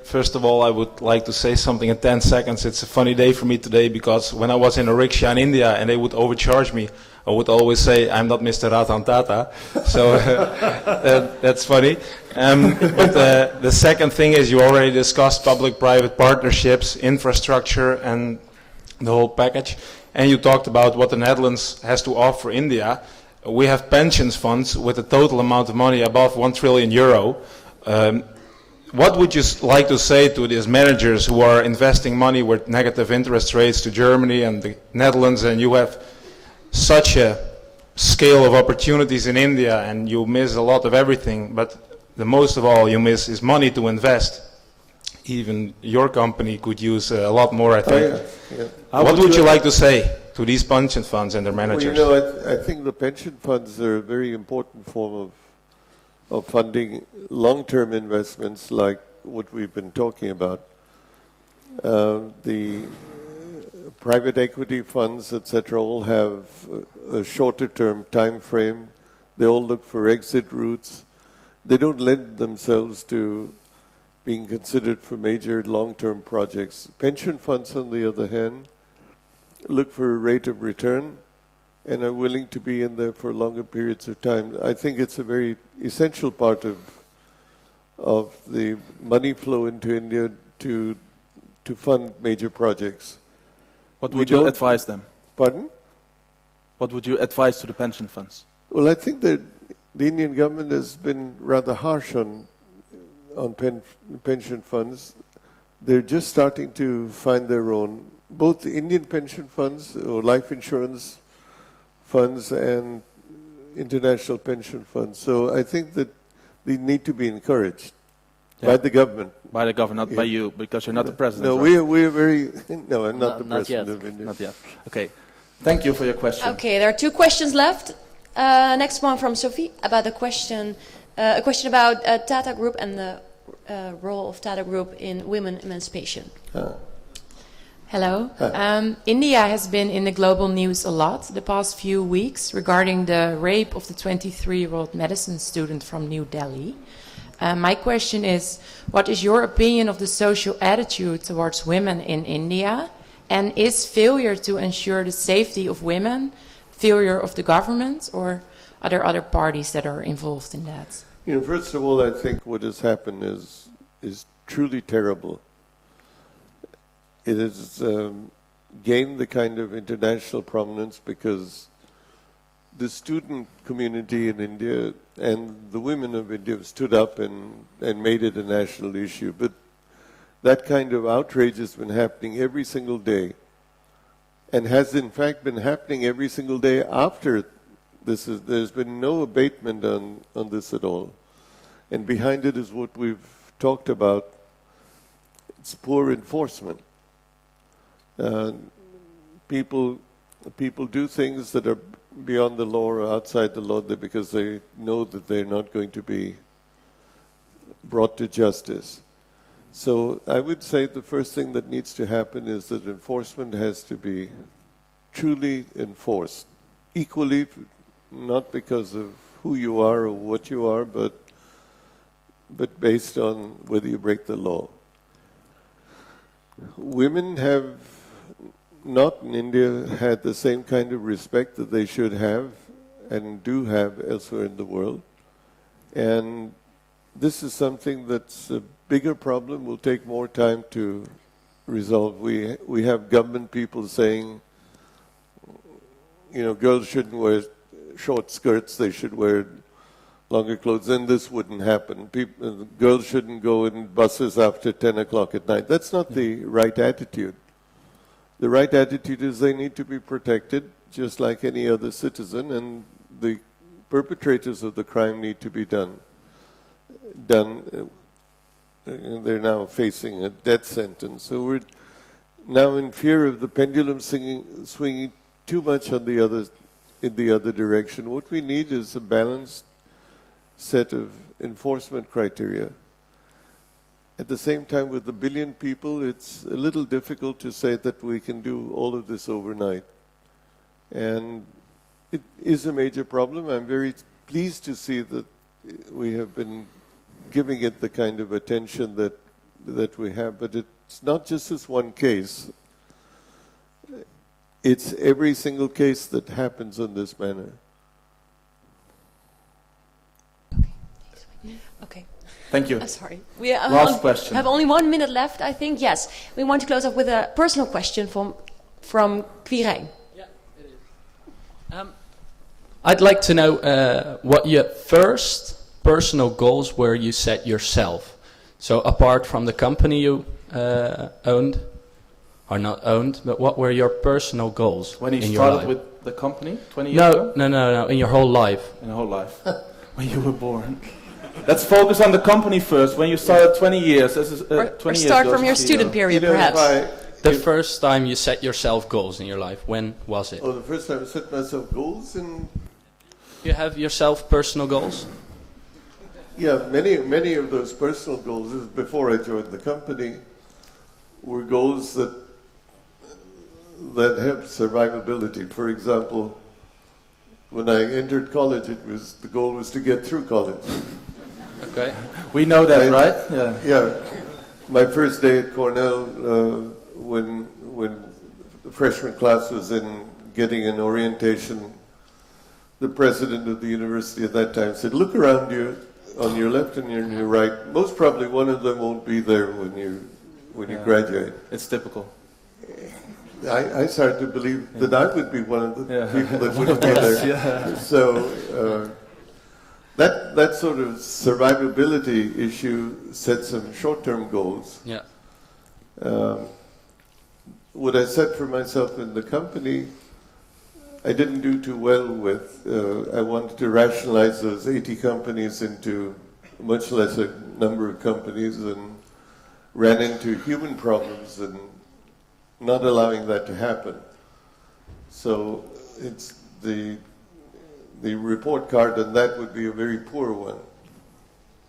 Speaker 8: First of all, I would like to say something in 10 seconds. It's a funny day for me today because when I was in a rickshaw in India and they would overcharge me, I would always say, I'm not Mr. Ratan Tata. So that's funny. But the second thing is you already discussed public-private partnerships, infrastructure, and the whole package. And you talked about what the Netherlands has to offer India. We have pensions funds with a total amount of money above 1 trillion euro. What would you like to say to these managers who are investing money with negative interest rates to Germany and the Netherlands, and you have such a scale of opportunities in India and you miss a lot of everything, but the most of all you miss is money to invest. Even your company could use a lot more, I think.
Speaker 2: Oh, yeah.
Speaker 8: What would you like to say to these pension funds and their managers?
Speaker 2: Well, you know, I think the pension funds are a very important form of funding long-term investments like what we've been talking about. The private equity funds, etc., all have a shorter-term time frame. They all look for exit routes. They don't lend themselves to being considered for major long-term projects. Pension funds, on the other hand, look for a rate of return and are willing to be in there for longer periods of time. I think it's a very essential part of the money flow into India to fund major projects.
Speaker 3: What would you advise them?
Speaker 2: Pardon?
Speaker 3: What would you advise to the pension funds?
Speaker 2: Well, I think that the Indian government has been rather harsh on pension funds. They're just starting to find their own. Both the Indian pension funds or life insurance funds and international pension funds. So I think that they need to be encouraged by the government.
Speaker 3: By the government, not by you, because you're not the president.
Speaker 2: No,
Speaker 3: right?
Speaker 2: we're very. No, I'm not the
Speaker 1: not
Speaker 2: president
Speaker 1: yet.
Speaker 2: of India.
Speaker 3: Not yet. Okay. Thank you for your question.
Speaker 4: Okay, there are 2 questions left. Next one from Sophie about the question, a question about Tata Group and the role of Tata Group in women emancipation.
Speaker 9: Hello. India has been in the global news a lot the past few weeks regarding the rape of the 23-year-old medicine student from New Delhi. My question is, what is your opinion of the social attitude towards women in India? And is failure to ensure the safety of women failure of the government, or are there other parties that are involved in that?
Speaker 2: You know, first of all, I think what has happened is truly terrible. It has gained the kind of international prominence because the student community in India and the women of India stood up and made it a national issue. But that kind of outrage has been happening every single day, and has in fact been happening every single day after this. There's been no abatement on this at all. And behind it is what we've talked about. It's poor enforcement. People do things that are beyond the law or outside the law because they know that they're not going to be brought to justice. So I would say the first thing that needs to happen is that enforcement has to be truly enforced, equally, not because of who you are or what you are, but based on whether you break the law. Women have not in India had the same kind of respect that they should have and do have elsewhere in the world. And this is something that's a bigger problem, will take more time to resolve. We have government people saying, you know, girls shouldn't wear short skirts, they should wear longer clothes, then this wouldn't happen. Girls shouldn't go in buses after 10 o'clock at night. That's not the right attitude. The right attitude is they need to be protected just like any other citizen, and the perpetrators of the crime need to be done. They're now facing a death sentence. So we're now in fear of the pendulum swinging too much in the other direction. What we need is a balanced set of enforcement criteria. At the same time, with 1 billion people, it's a little difficult to say that we can do all of this overnight. And it is a major problem. I'm very pleased to see that we have been giving it the kind of attention that we have. But it's not just this one case. It's every single case that happens in this manner.
Speaker 4: Okay.
Speaker 3: Thank you.
Speaker 4: Sorry. We
Speaker 3: Last question.
Speaker 4: have only 1 minute left, I think. Yes. We want to close up with a personal question from Quirijn.
Speaker 10: Yeah, it is. I'd like to know what your first personal goals were you set yourself. So apart from the company you owned, or not owned, but what were your personal goals
Speaker 3: When you
Speaker 10: in your
Speaker 3: started
Speaker 10: life?
Speaker 3: with the company 20 years ago?
Speaker 10: No, in your whole life.
Speaker 3: In your whole life. When you were born. Let's focus on the company first. When you started 20 years, this is 20
Speaker 4: Or
Speaker 3: years
Speaker 4: start
Speaker 3: ago
Speaker 4: from your
Speaker 3: as CEO.
Speaker 4: student period,
Speaker 2: You know,
Speaker 4: perhaps.
Speaker 10: The first time you set yourself goals in your life, when was it?
Speaker 2: the first time I set myself goals, and
Speaker 10: You have yourself personal goals?
Speaker 2: yeah, many of those personal goals before I joined the company were goals that helped survivability. For example, when I entered college, the goal was to get through college.
Speaker 10: Okay.
Speaker 3: We know that,
Speaker 2: Right.
Speaker 3: right? Yeah.
Speaker 2: Yeah, my first day at Cornell, when the freshman class was in getting an orientation, the president of the university at that time said, look around you, on your left and on your right. Most probably one of them won't be there when you graduate.
Speaker 3: It's typical.
Speaker 2: I started to believe that I would be one of the people that wouldn't be there.
Speaker 3: Yeah.
Speaker 2: So that sort of survivability issue set some short-term goals.
Speaker 10: Yeah.
Speaker 2: What I set for myself in the company, I didn't do too well with. I wanted to rationalize those 80 companies into a much lesser number of companies, and ran into human problems and not allowing that to happen. So it's the report card on that would be a very poor one.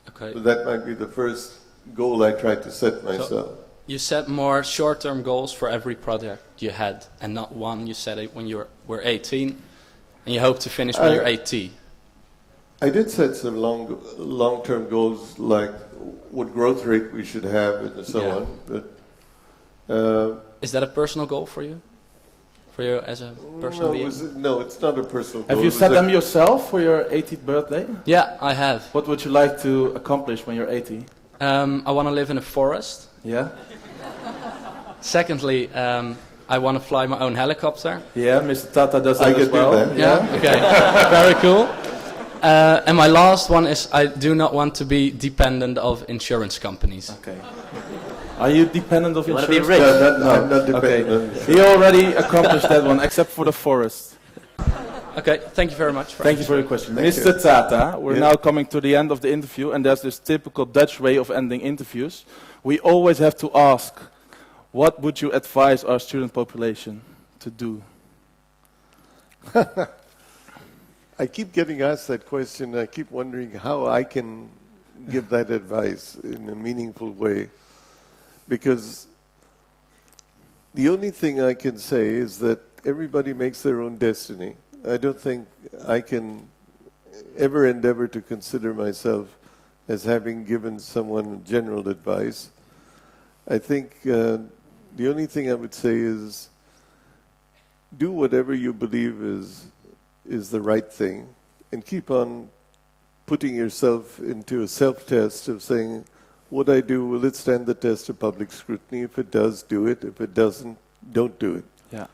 Speaker 10: Okay.
Speaker 2: But that might be the first goal I tried to set myself.
Speaker 10: You set more short-term goals for every project you had, and not one. You set it when you were 18, and you hope to finish when you're 80.
Speaker 2: I did set some long-term goals, like what growth rate we should have and so on. But
Speaker 10: is that a personal goal for you? For you as a personal being?
Speaker 2: No, it's not a personal goal.
Speaker 3: Have you set them yourself for your 80th birthday?
Speaker 10: Yeah, I have.
Speaker 3: What would you like to accomplish when you're 80?
Speaker 10: I want to live in a forest.
Speaker 3: Yeah?
Speaker 10: Secondly, I want to fly my own helicopter.
Speaker 3: Yeah, Mr. Tata does that as well.
Speaker 2: Do that.
Speaker 10: Yeah, okay. Very cool. And my last one is I do not want to be dependent of insurance companies.
Speaker 3: Okay. Are you dependent of
Speaker 1: You want to be
Speaker 3: insurance?
Speaker 1: rich?
Speaker 2: No, I'm not dependent on.
Speaker 3: He already accomplished that one, except for the forest.
Speaker 10: Okay, thank you very much.
Speaker 3: Thank you for your question.
Speaker 2: Thank
Speaker 3: Mr.
Speaker 2: you.
Speaker 3: Tata, we're
Speaker 2: Yeah.
Speaker 3: now coming to the end of the interview, and there's this typical Dutch way of ending interviews. We always have to ask, what would you advise our student population to do?
Speaker 2: I keep getting asked that question. I keep wondering how I can give that advice in a meaningful way. Because the only thing I can say is that everybody makes their own destiny. I don't think I can ever endeavor to consider myself as having given someone general advice. I think the only thing I would say is do whatever you believe is the right thing, and keep on putting yourself into a self-test of saying, what I do, will it stand the test of public scrutiny? If it does, do it. If it doesn't, don't do it.
Speaker 3: Yeah.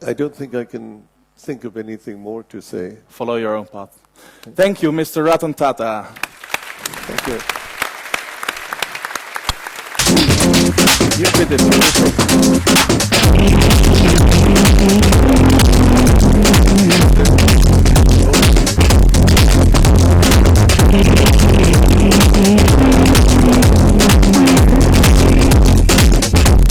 Speaker 2: I don't think I can think of anything more to say.
Speaker 3: Follow your own path. Thank you, Mr. Ratan Tata.
Speaker 2: Thank you.
Speaker 3: You did it.